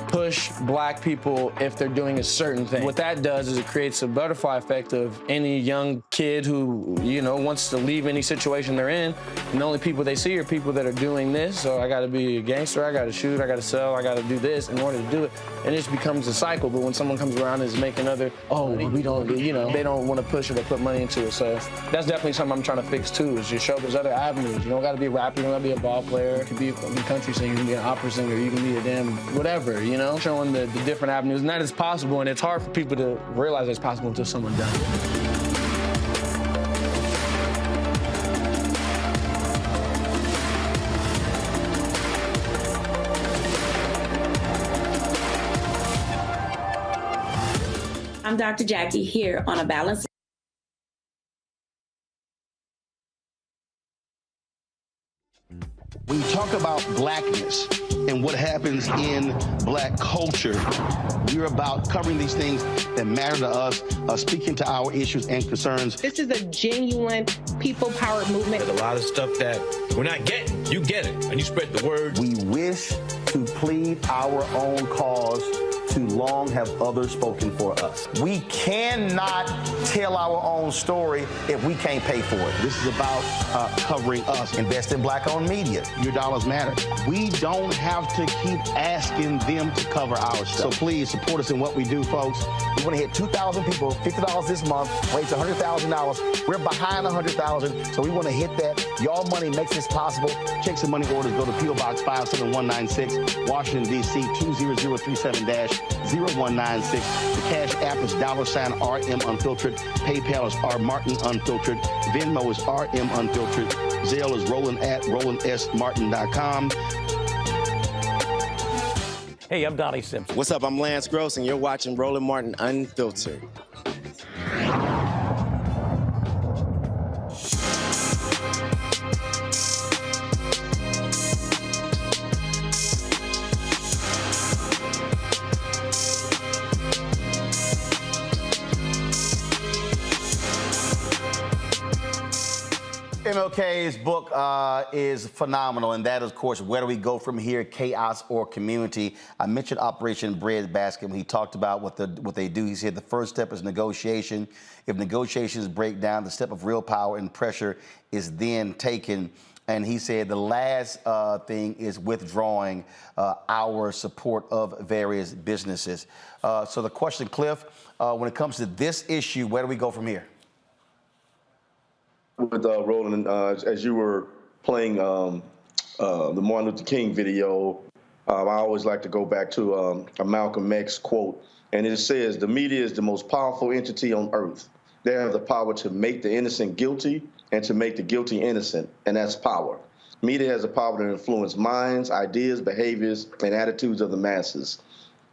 push black people if they're doing a certain thing. What that does is it creates a butterfly effect of any young kid who, wants to leave any situation they're in, and the only people they see are people that are doing this. So I got to be a gangster, I got to shoot, I got to sell, I got to do this in order to do it. And it just becomes a cycle. But when someone comes around and is making we don't, they don't want to push it or put money into it. So that's definitely something I'm trying to fix too, is just show there's other avenues. You don't got to be a rapper, you don't got to be a ball player, you can be a country singer, you can be an opera singer, you can be a damn whatever, showing the different avenues. And that is possible, and it's hard for people to realize it's possible until someone does it. I'm Dr. Jackie here on A Balanced. When you talk about blackness and what happens in black culture, we're about covering these things that matter to us, speaking to our issues and concerns. This is a genuine people-powered movement. There's a lot of stuff that we're not getting. You get it, and you spread the word. We wish to plead our own cause. Too long have others spoken for us. We cannot tell our own story if we can't pay for it. This is about covering us. Invest in black-owned media. Your dollars matter. We don't have to keep asking them to cover our stuff. So please support us in what we do, folks. We want to hit 2,000 people, $50 this month, raise $100,000. We're behind 100,000, so we want to hit that. Your money makes this possible. Check some money orders. Go to P.O. Box 57196, Washington, D.C. 20037-0196. The Cash App is $RM Unfiltered. PayPal is R Martin Unfiltered. Venmo is RM Unfiltered. Zelle is Roland at RolandSMartin.com. Hey, I'm Donnie Simpson. What's up? I'm Lance Gross, and you're watching Roland Martin Unfiltered. MLK's book is phenomenal, and that is, of course, Where Do We Go From Here, Chaos or Community. I mentioned Operation Breadbasket when he talked about what they do. He said the first step is negotiation. If negotiations break down, the step of real power and pressure is then taken. And he said the last thing is withdrawing our support of various businesses. So the question, Cliff, when it comes to this issue, where do we go from here? With Roland, as you were playing the Martin Luther King video, I always like to go back to a Malcolm X quote, and it says, "The media is the most powerful entity on earth. They have the power to make the innocent guilty and to make the guilty innocent, and that's power. Media has the power to influence minds, ideas, behaviors, and attitudes of the masses."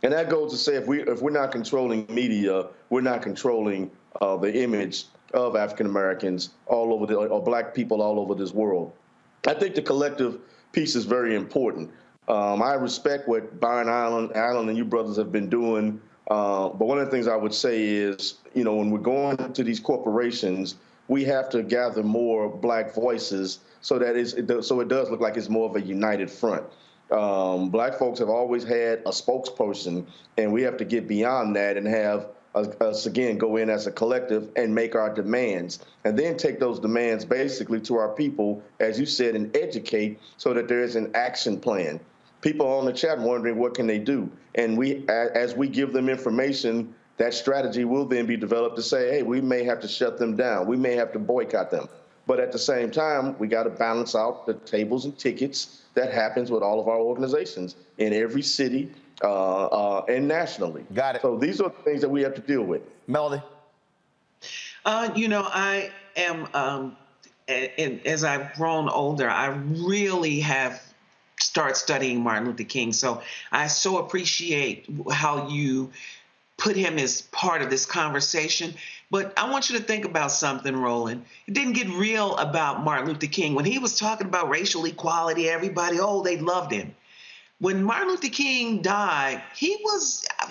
And that goes to say, if we're not controlling media, we're not controlling the image of African Americans all over or Black people all over this world. I think the collective piece is very important. I respect what Byron Allen and you brothers have been doing, but one of the things I would say is, when we're going to these corporations, we have to gather more Black voices so that it does look like it's more of a united front. Black folks have always had a spokesperson, and we have to get beyond that and have us again go in as a collective and make our demands, and then take those demands basically to our people, as you said, and educate so that there is an action plan. People on the chat wondering what can they do, and as we give them information, that strategy will then be developed to say, hey, we may have to shut them down, we may have to boycott them, but at the same time, we got to balance out the tables and tickets that happens with all of our organizations in every city and nationally. Got it. So these are the things that we have to deal with. Melody? I am, as I've grown older, I really have started studying Martin Luther King. So I so appreciate how you put him as part of this conversation. But I want you to think about something, Roland. It didn't get real about Martin Luther King. When he was talking about racial equality, everybody, they loved him. When Martin Luther King died, he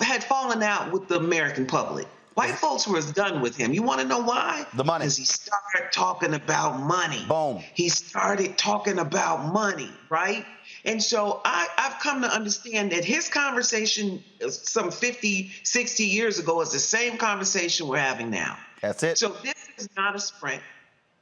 had fallen out with the American public. White folks were done with him. You want to know why? The money. Because he started talking about money. Boom. He started talking about money, right? And so I've come to understand that his conversation some 50, 60 years ago is the same conversation we're having now. That's it. So this is not a sprint.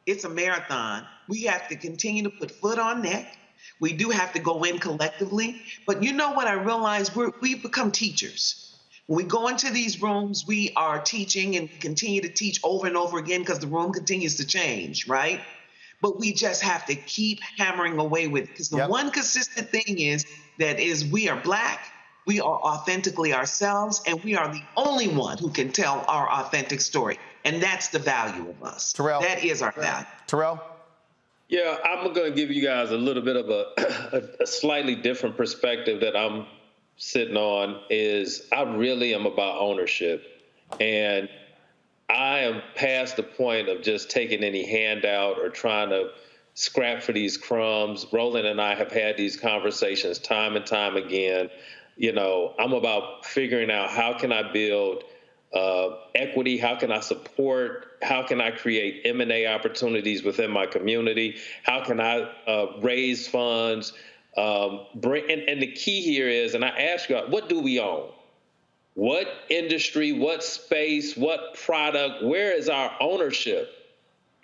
It's a marathon. We have to continue to put foot on neck. We do have to go in collectively. But you know what I realized? We've become teachers. When we go into these rooms, we are teaching and continue to teach over and over again because the room continues to change, right? But we just have to keep hammering away with it. Because the one consistent thing is we are Black, we are authentically ourselves, and we are the only one who can tell our authentic story. And that's the value of us. Terrell. That is our value. Terrell? Yeah, I'm going to give you guys a little bit of a slightly different perspective that I'm sitting on. Is I really am about ownership. And I am past the point of just taking any handout or trying to scrap for these crumbs. Roland and I have had these conversations time and time again. I'm about figuring out how can I build equity, how can I support, how can I create M&A opportunities within my community, how can I raise funds, and the key here is, and I ask you, what do we own? What industry, what space, what product, where is our ownership?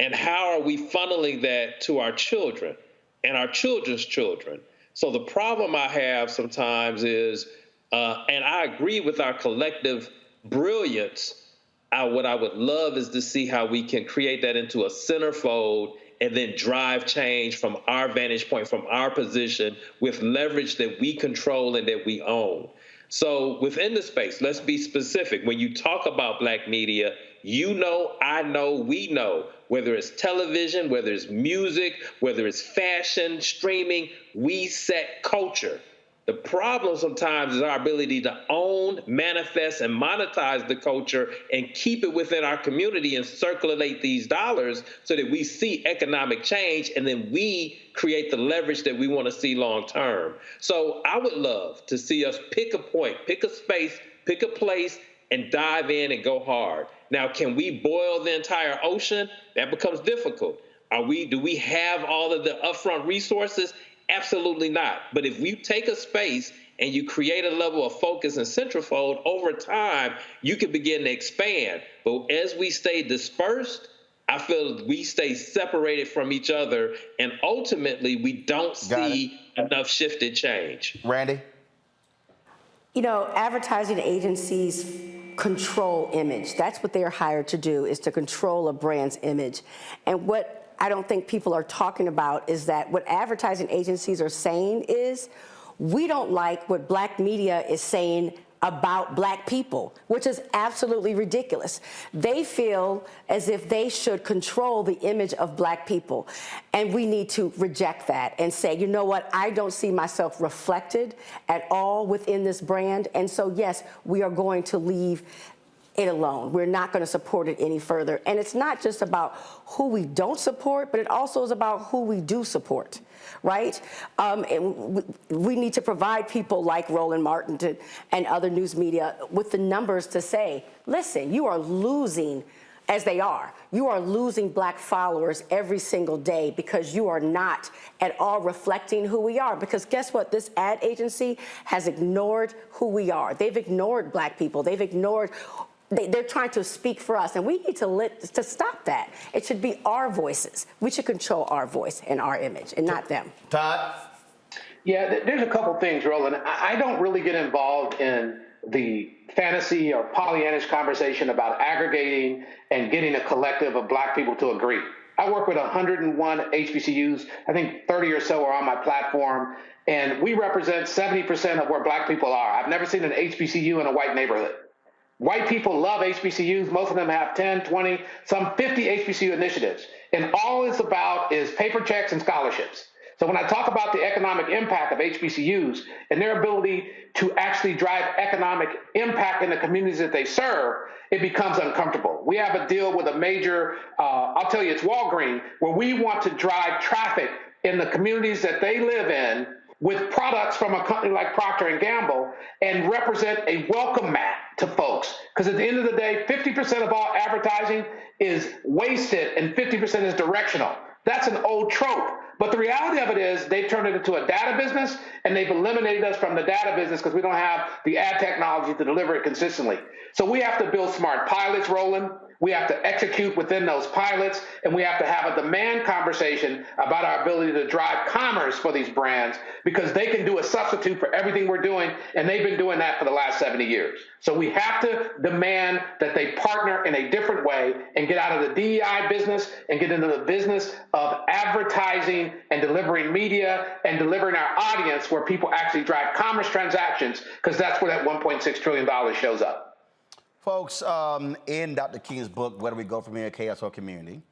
And how are we funneling that to our children and our children's children? So the problem I have sometimes is, and I agree with our collective brilliance, what I would love is to see how we can create that into a centerfold and then drive change from our vantage point, from our position, with leverage that we control and that we own. So within the space, let's be specific. When you talk about Black media, I know, we know, whether it's television, whether it's music, whether it's fashion, streaming, we set culture. The problem sometimes is our ability to own, manifest, and monetize the culture and keep it within our community and circulate these dollars so that we see economic change and then we create the leverage that we want to see long term. So I would love to see us pick a point, pick a space, pick a place, and dive in and go hard. Now, can we boil the entire ocean? That becomes difficult. Do we have all of the upfront resources? Absolutely not. But if we take a space and you create a level of focus and centerfold, over time, you can begin to expand. But as we stay dispersed, I feel we stay separated from each other, and ultimately we don't see enough shifted change. Randy? Advertising agencies control image. That's what they're hired to do, is to control a brand's image. And what I don't think people are talking about is that what advertising agencies are saying is, we don't like what black media is saying about black people, which is absolutely ridiculous. They feel as if they should control the image of black people. And we need to reject that and say, you know what, I don't see myself reflected at all within this brand. And so, yes, we are going to leave it alone. We're not going to support it any further. And it's not just about who we don't support, but it also is about who we do support, right? And we need to provide people like Roland Martin and other news media with the numbers to say, listen, you are losing, as they are, you are losing black followers every single day because you are not at all reflecting who we are. Because guess what? This ad agency has ignored who we are. They've ignored black people. They've ignored. They're trying to speak for us, and we need to stop that. It should be our voices. We should control our voice and our image, and not them. Todd? Yeah, there's a couple things, Roland. I don't really get involved in the fantasy or Pollyannish conversation about aggregating and getting a collective of black people to agree. I work with 101 HBCUs. I think 30 or so are on my platform, and we represent 70% of where black people are. I've never seen an HBCU in a white neighborhood. White people love HBCUs. Most of them have 10, 20, some 50 HBCU initiatives. And all it's about is paper checks and scholarships. So when I talk about the economic impact of HBCUs and their ability to actually drive economic impact in the communities that they serve, it becomes uncomfortable. We have a deal with a major, I'll tell you, it's Walgreens, where we want to drive traffic in the communities that they live in with products from a company like Procter & Gamble and represent a welcome mat to folks. Because at the end of the day, 50% of all advertising is wasted and 50% is directional. That's an old trope. But the reality of it is they've turned it into a data business, and they've eliminated us from the data business because we don't have the ad technology to deliver it consistently. So we have to build smart pilots, Roland. We have to execute within those pilots, and we have to have a demand conversation about our ability to drive commerce for these brands, because they can do a substitute for everything we're doing, and they've been doing that for the last 70 years. So we have to demand that they partner in a different way and get out of the DEI business and get into the business of advertising and delivering media and delivering our audience where people actually drive commerce transactions, because that's where that $1.6 trillion shows up. Folks, in Dr. King's book, Where Do We Go From Here, Chaos or Community,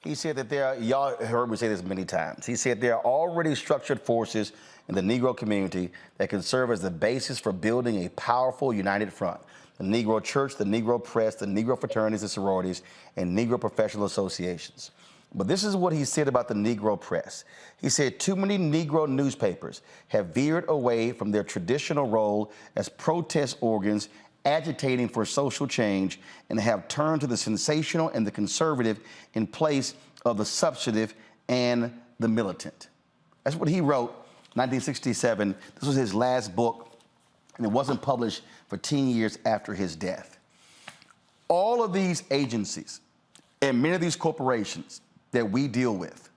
he said that y'all heard me say this many times, he said there are already structured forces in the Negro community that can serve as the basis for building a powerful united front. The Negro Church, the Negro Press, the Negro fraternities and sororities, and Negro professional associations. But this is what he said about the Negro Press. He said too many Negro newspapers have veered away from their traditional role as protest organs agitating for social change and have turned to the sensational and the conservative in place of the substantive and the militant. That's what he wrote in 1967. This was his last book, and it wasn't published for 10 years after his death. All of these agencies and many of these corporations that we deal with,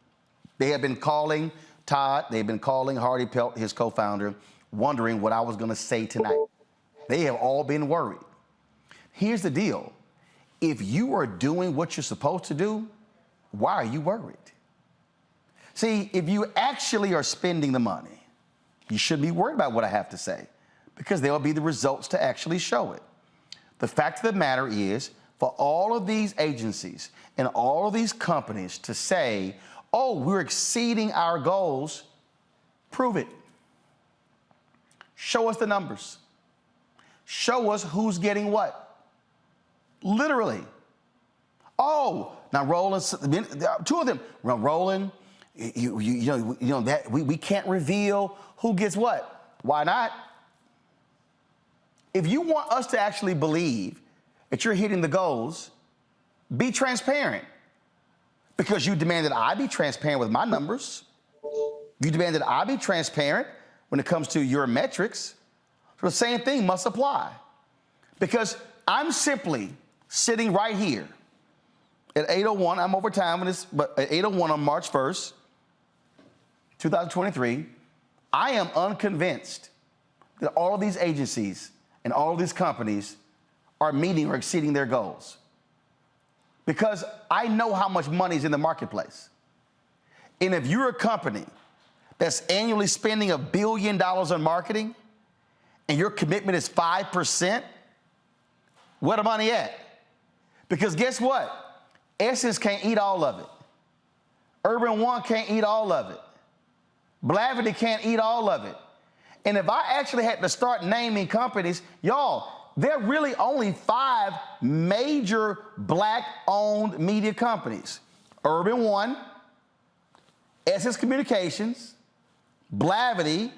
they have been calling Todd, they've been calling Hardy Pelt, his co-founder, wondering what I was going to say tonight. They have all been worried. Here's the deal. If you are doing what you're supposed to do, why are you worried? See, if you actually are spending the money, you shouldn't be worried about what I have to say, because there will be the results to actually show it. The fact of the matter is, for all of these agencies and all of these companies to say, oh, we're exceeding our goals, prove it. Show us the numbers. Show us who's getting what. Literally. Oh, now Roland, two of them. Roland, you know that we can't reveal who gets what. Why not? If you want us to actually believe that you're hitting the goals, be transparent. Because you demand that I be transparent with my numbers. You demand that I be transparent when it comes to your metrics. The same thing must apply, because I'm simply sitting right here at 8:01. I'm over time on this, but at 8:01 on March 1st, 2023, I am unconvinced that all of these agencies and all of these companies are meeting or exceeding their goals, because I know how much money is in the marketplace. And if you're a company that's annually spending $1 billion on marketing and your commitment is 5%, where the money at? Because guess what? Essence can't eat all of it. Urban One can't eat all of it. Blavity can't eat all of it. And if I actually had to start naming companies, y'all, there are really only 5 major black-owned media companies. Urban One, Essence Communications, Blavity,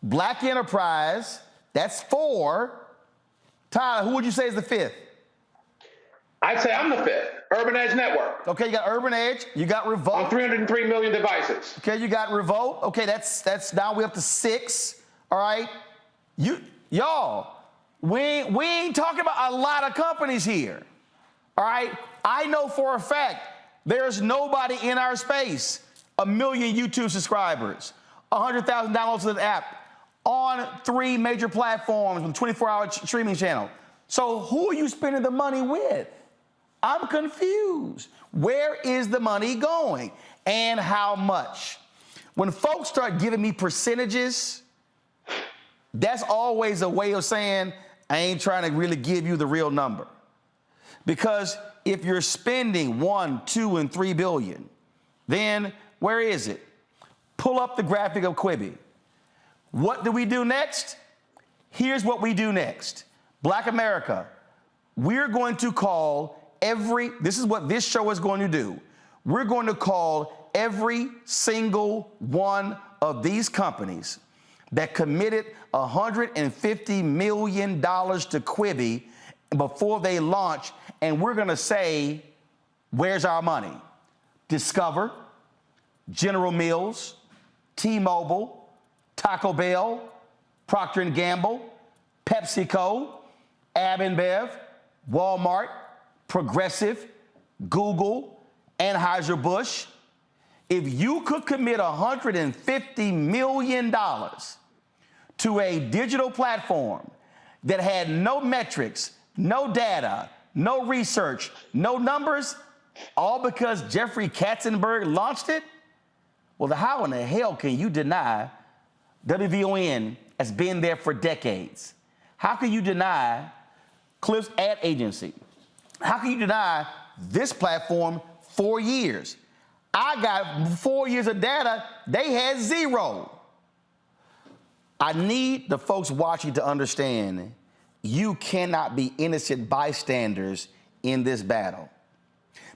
Black Enterprise, that's 4. Tyler, who would you say is the 5th? I'd say I'm the 5th. Urban Edge Network. Okay, you got Urban Edge, you got Revolt. On 303 million devices. Okay, you got Revolt. Okay, that's now we're up to 6. All right. Y'all, we ain't talking about a lot of companies here. All right. I know for a fact there's nobody in our space, 1 million YouTube subscribers, 100,000 downloads of the app, on 3 major platforms with 24-hour streaming channel. So who are you spending the money with? I'm confused. Where is the money going and how much? When folks start giving me percentages, that's always a way of saying I ain't trying to really give you the real number. Because if you're spending 1, 2, and 3 billion, then where is it? Pull up the graphic of Quibi. What do we do next? Here's what we do next. Black America, we're going to call this is what this show is going to do. We're going to call every single one of these companies that committed $150 million to Quibi before they launch, and we're going to say, where's our money? Discover, General Mills, T-Mobile, Taco Bell, Procter & Gamble, PepsiCo, Ab&Bev, Walmart, Progressive, Google, Anheuser-Busch. If you could commit $150 million to a digital platform that had no metrics, no data, no research, no numbers, all because Jeffrey Katzenberg launched it, well, how in the hell can you deny WVON has been there for decades? How can you deny Cliff's ad agency? How can you deny this platform 4 years? I got 4 years of data. They had 0. I need the folks watching to understand you cannot be innocent bystanders in this battle.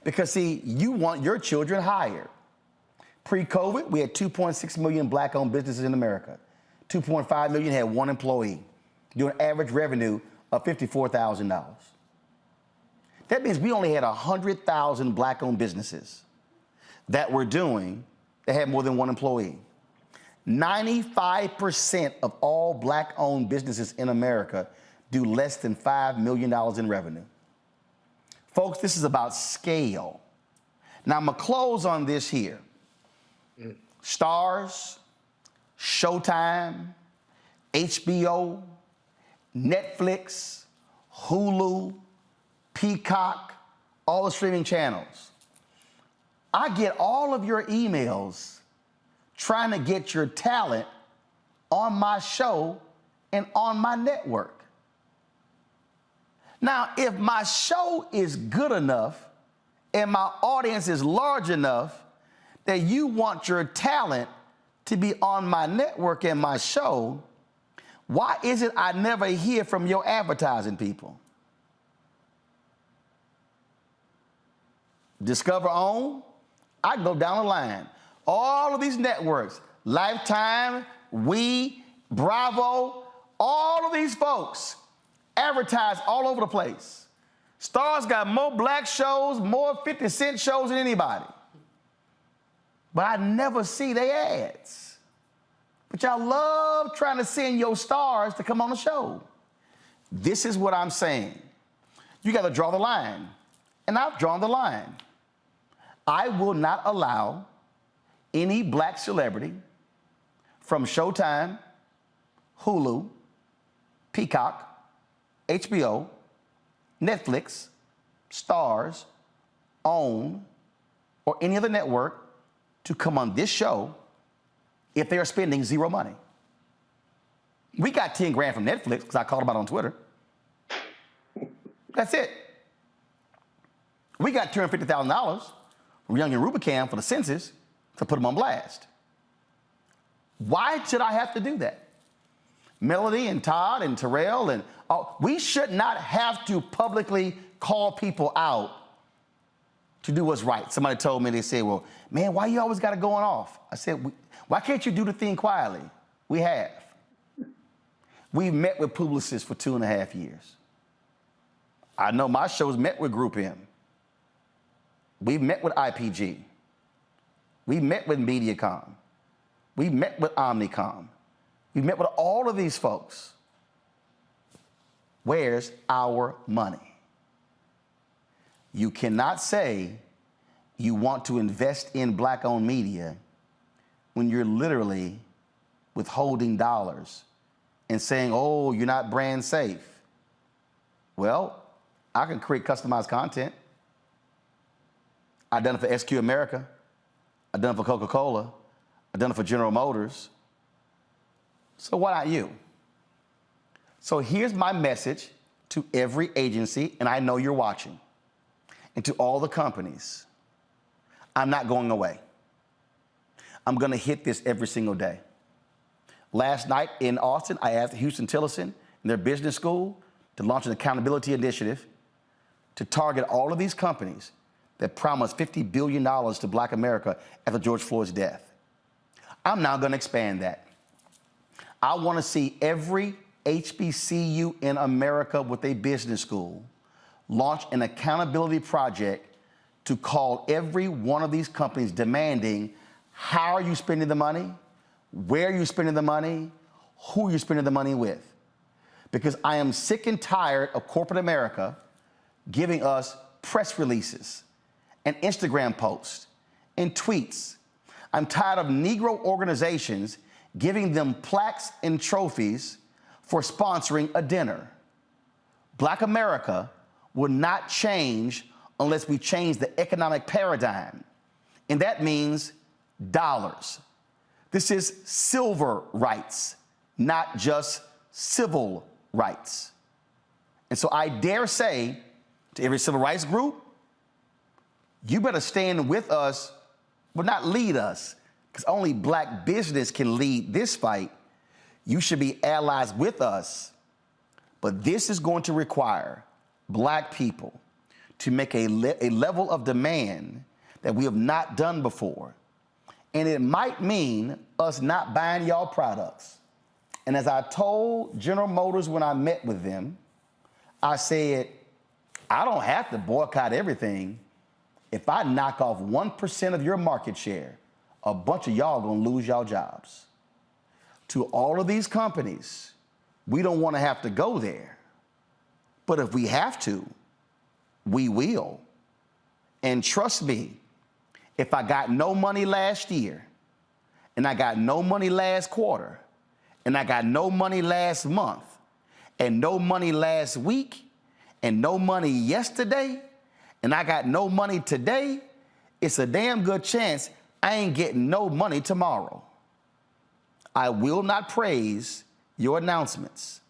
Because, see, you want your children hired. Pre-COVID, we had 2.6 million black-owned businesses in America. 2.5 million had 1 employee, doing an average revenue of $54,000. That means we only had 100,000 black-owned businesses that had more than 1 employee. 95% of all black-owned businesses in America do less than $5 million in revenue. Folks, this is about scale. Now, I'm going to close on this here. Starz, Showtime, HBO, Netflix, Hulu, Peacock, all the streaming channels. I get all of your emails trying to get your talent on my show and on my network. Now, if my show is good enough and my audience is large enough that you want your talent to be on my network and my show, why is it I never hear from your advertising people? Discover OWN, I can go down the line. All of these networks, Lifetime, Bravo, all of these folks advertise all over the place. Starz got more black shows, more 50 Cent shows than anybody. But I never see their ads. But y'all love trying to send your stars to come on the show. This is what I'm saying. You got to draw the line. And I've drawn the line. I will not allow any black celebrity from Showtime, Hulu, Peacock, HBO, Netflix, Starz, OWN, or any other network to come on this show if they are spending zero money. We got 10 grand from Netflix because I called about it on Twitter. That's it. We got $250,000 from Young and Rubicam for the census to put them on blast. Why should I have to do that? Melody and Todd and Terrell and we should not have to publicly call people out to do what's right. Somebody told me, they said, well, man, why you always got it going off? I said, why can't you do the thing quietly? We have. We've met with Publicis for 2.5 years. I know my show's met with Group M. We've met with IPG. We met with Mediacom. We met with Omnicom. We met with all of these folks. Where's our money? You cannot say you want to invest in black-owned media when you're literally withholding dollars and saying, oh, you're not brand safe. Well, I can create customized content. I've done it for SQ America. I've done it for Coca-Cola. I've done it for General Motors. So why not you? So here's my message to every agency, and I know you're watching, and to all the companies. I'm not going away. I'm going to hit this every single day. Last night in Austin, I asked Houston Tillerson and their business school to launch an accountability initiative to target all of these companies that promised $50 billion to Black America after George Floyd's death. I'm now going to expand that. I want to see every HBCU in America with a business school launch an accountability project to call every one of these companies demanding, how are you spending the money? Where are you spending the money? Who are you spending the money with? Because I am sick and tired of corporate America giving us press releases and Instagram posts and tweets. I'm tired of Negro organizations giving them plaques and trophies for sponsoring a dinner. Black America will not change unless we change the economic paradigm. And that means dollars. This is silver rights, not just civil rights. And so I dare say to every civil rights group, you better stand with us, but not lead us, because only black business can lead this fight. You should be allies with us, but this is going to require black people to make a level of demand that we have not done before. And it might mean us not buying y'all products. And as I told General Motors when I met with them, I said, I don't have to boycott everything. If I knock off 1% of your market share, a bunch of y'all gonna lose y'all jobs. To all of these companies, we don't wanna have to go there. But if we have to, we will. And trust me, if I got no money last year, and I got no money last quarter, and I got no money last month, and no money last week, and no money yesterday, and I got no money today, it's a damn good chance I ain't getting no money tomorrow. I will not praise your announcements.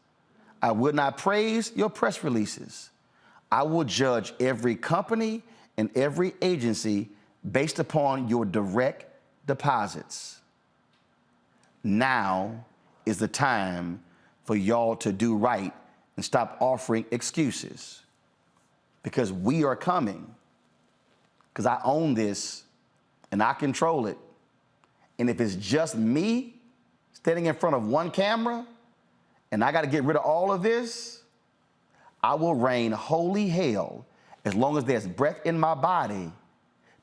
I will not praise your press releases. I will judge every company and every agency based upon your direct deposits. Now is the time for y'all to do right and stop offering excuses, because we are coming, because I own this and I control it. And if it's just me standing in front of one camera and I got to get rid of all of this, I will rain holy hell as long as there's breath in my body,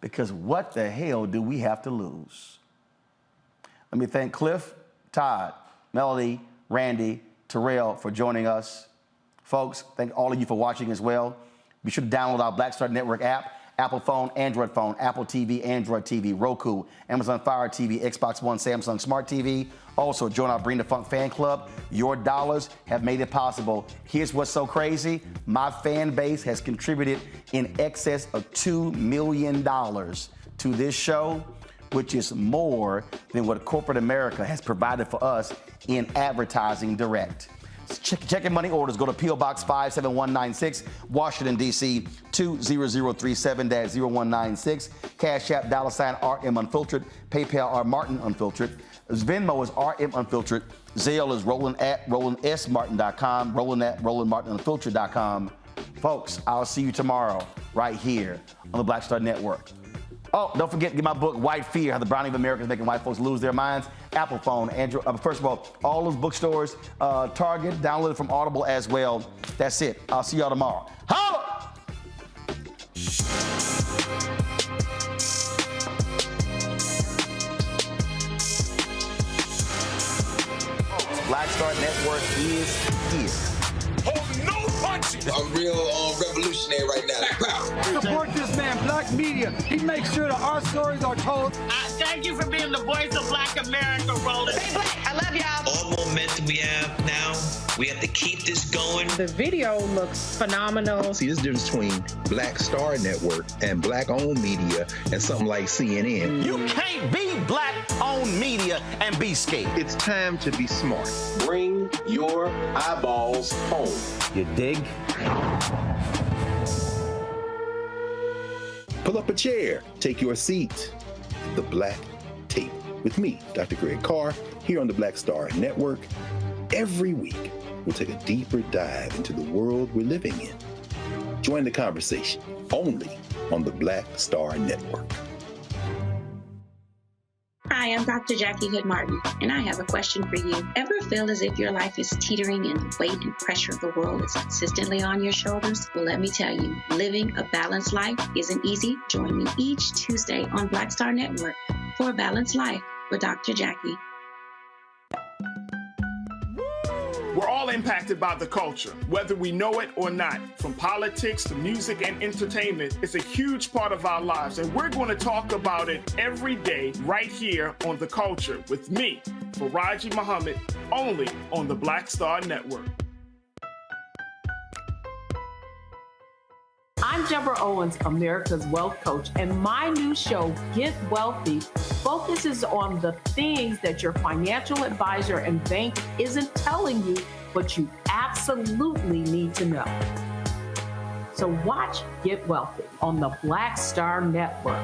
because what the hell do we have to lose? Let me thank Cliff, Todd, Melody, Randy, Terrell for joining us. Folks, thank all of you for watching as well. Be sure to download our Black Star Network app, Apple phone, Android phone, Apple TV, Android TV, Roku, Amazon Fire TV, Xbox One, Samsung Smart TV. Also, join our Bring the Funk fan club. Your dollars have made it possible. Here's what's so crazy. My fan base has contributed in excess of $2 million to this show. which is more than what corporate America has provided for us in advertising direct. Checking money orders. Go to P.O. Box 57196, Washington, D.C. 20037-0196. Cash App, $RM Unfiltered. PayPal, R Martin Unfiltered. Venmo is RM Unfiltered. Zelle is Roland@RolandSMartin.com. Roland@RolandMartinUnfiltered.com. Folks, I'll see you tomorrow right here on the Black Star Network. Oh, don't forget to get my book, White Fear, How the Browning of America is Making White Folks Lose Their Minds. Apple phone, Android. First of all those bookstores, Target, download it from Audible as well. That's it. I'll see y'all tomorrow. Holla! Black Star Network is here. Hold no punches. I'm real revolutionary right now. Black power. Support this man, Black Media. He makes sure that our stories are told. Thank you for being the voice of Black America, Roland. Stay black. I love y'all. All momentum we have now, we have to keep this going. The video looks phenomenal. See, there's a difference between Black Star Network and Black-owned media and something like CNN. You can't be Black-owned media and be scared. It's time to be smart. Bring your eyeballs home. You dig? Pull up a chair. Take your seat. The Black Tape with me, Dr. Greg Carr, here on the Black Star Network. Every week, we'll take a deeper dive into the world we're living in. Join the conversation only on the Black Star Network. Hi, I'm Dr. Jackie Hood Martin, and I have a question for you. Ever feel as if your life is teetering and the weight and pressure of the world is consistently on your shoulders? Well, let me tell you, living a balanced life isn't easy. Join me each Tuesday on Black Star Network for A Balanced Life with Dr. Jackie. We're all impacted by the culture, whether we know it or not. From politics to music and entertainment, it's a huge part of our lives, and we're going to talk about it every day right here on The Culture with me, Faraji Muhammad, only on the Black Star Network. I'm Deborah Owens, America's Wealth Coach, and my new show, Get Wealthy, focuses on the things that your financial advisor and bank isn't telling you, but you absolutely need to know. So watch Get Wealthy on the Black Star Network.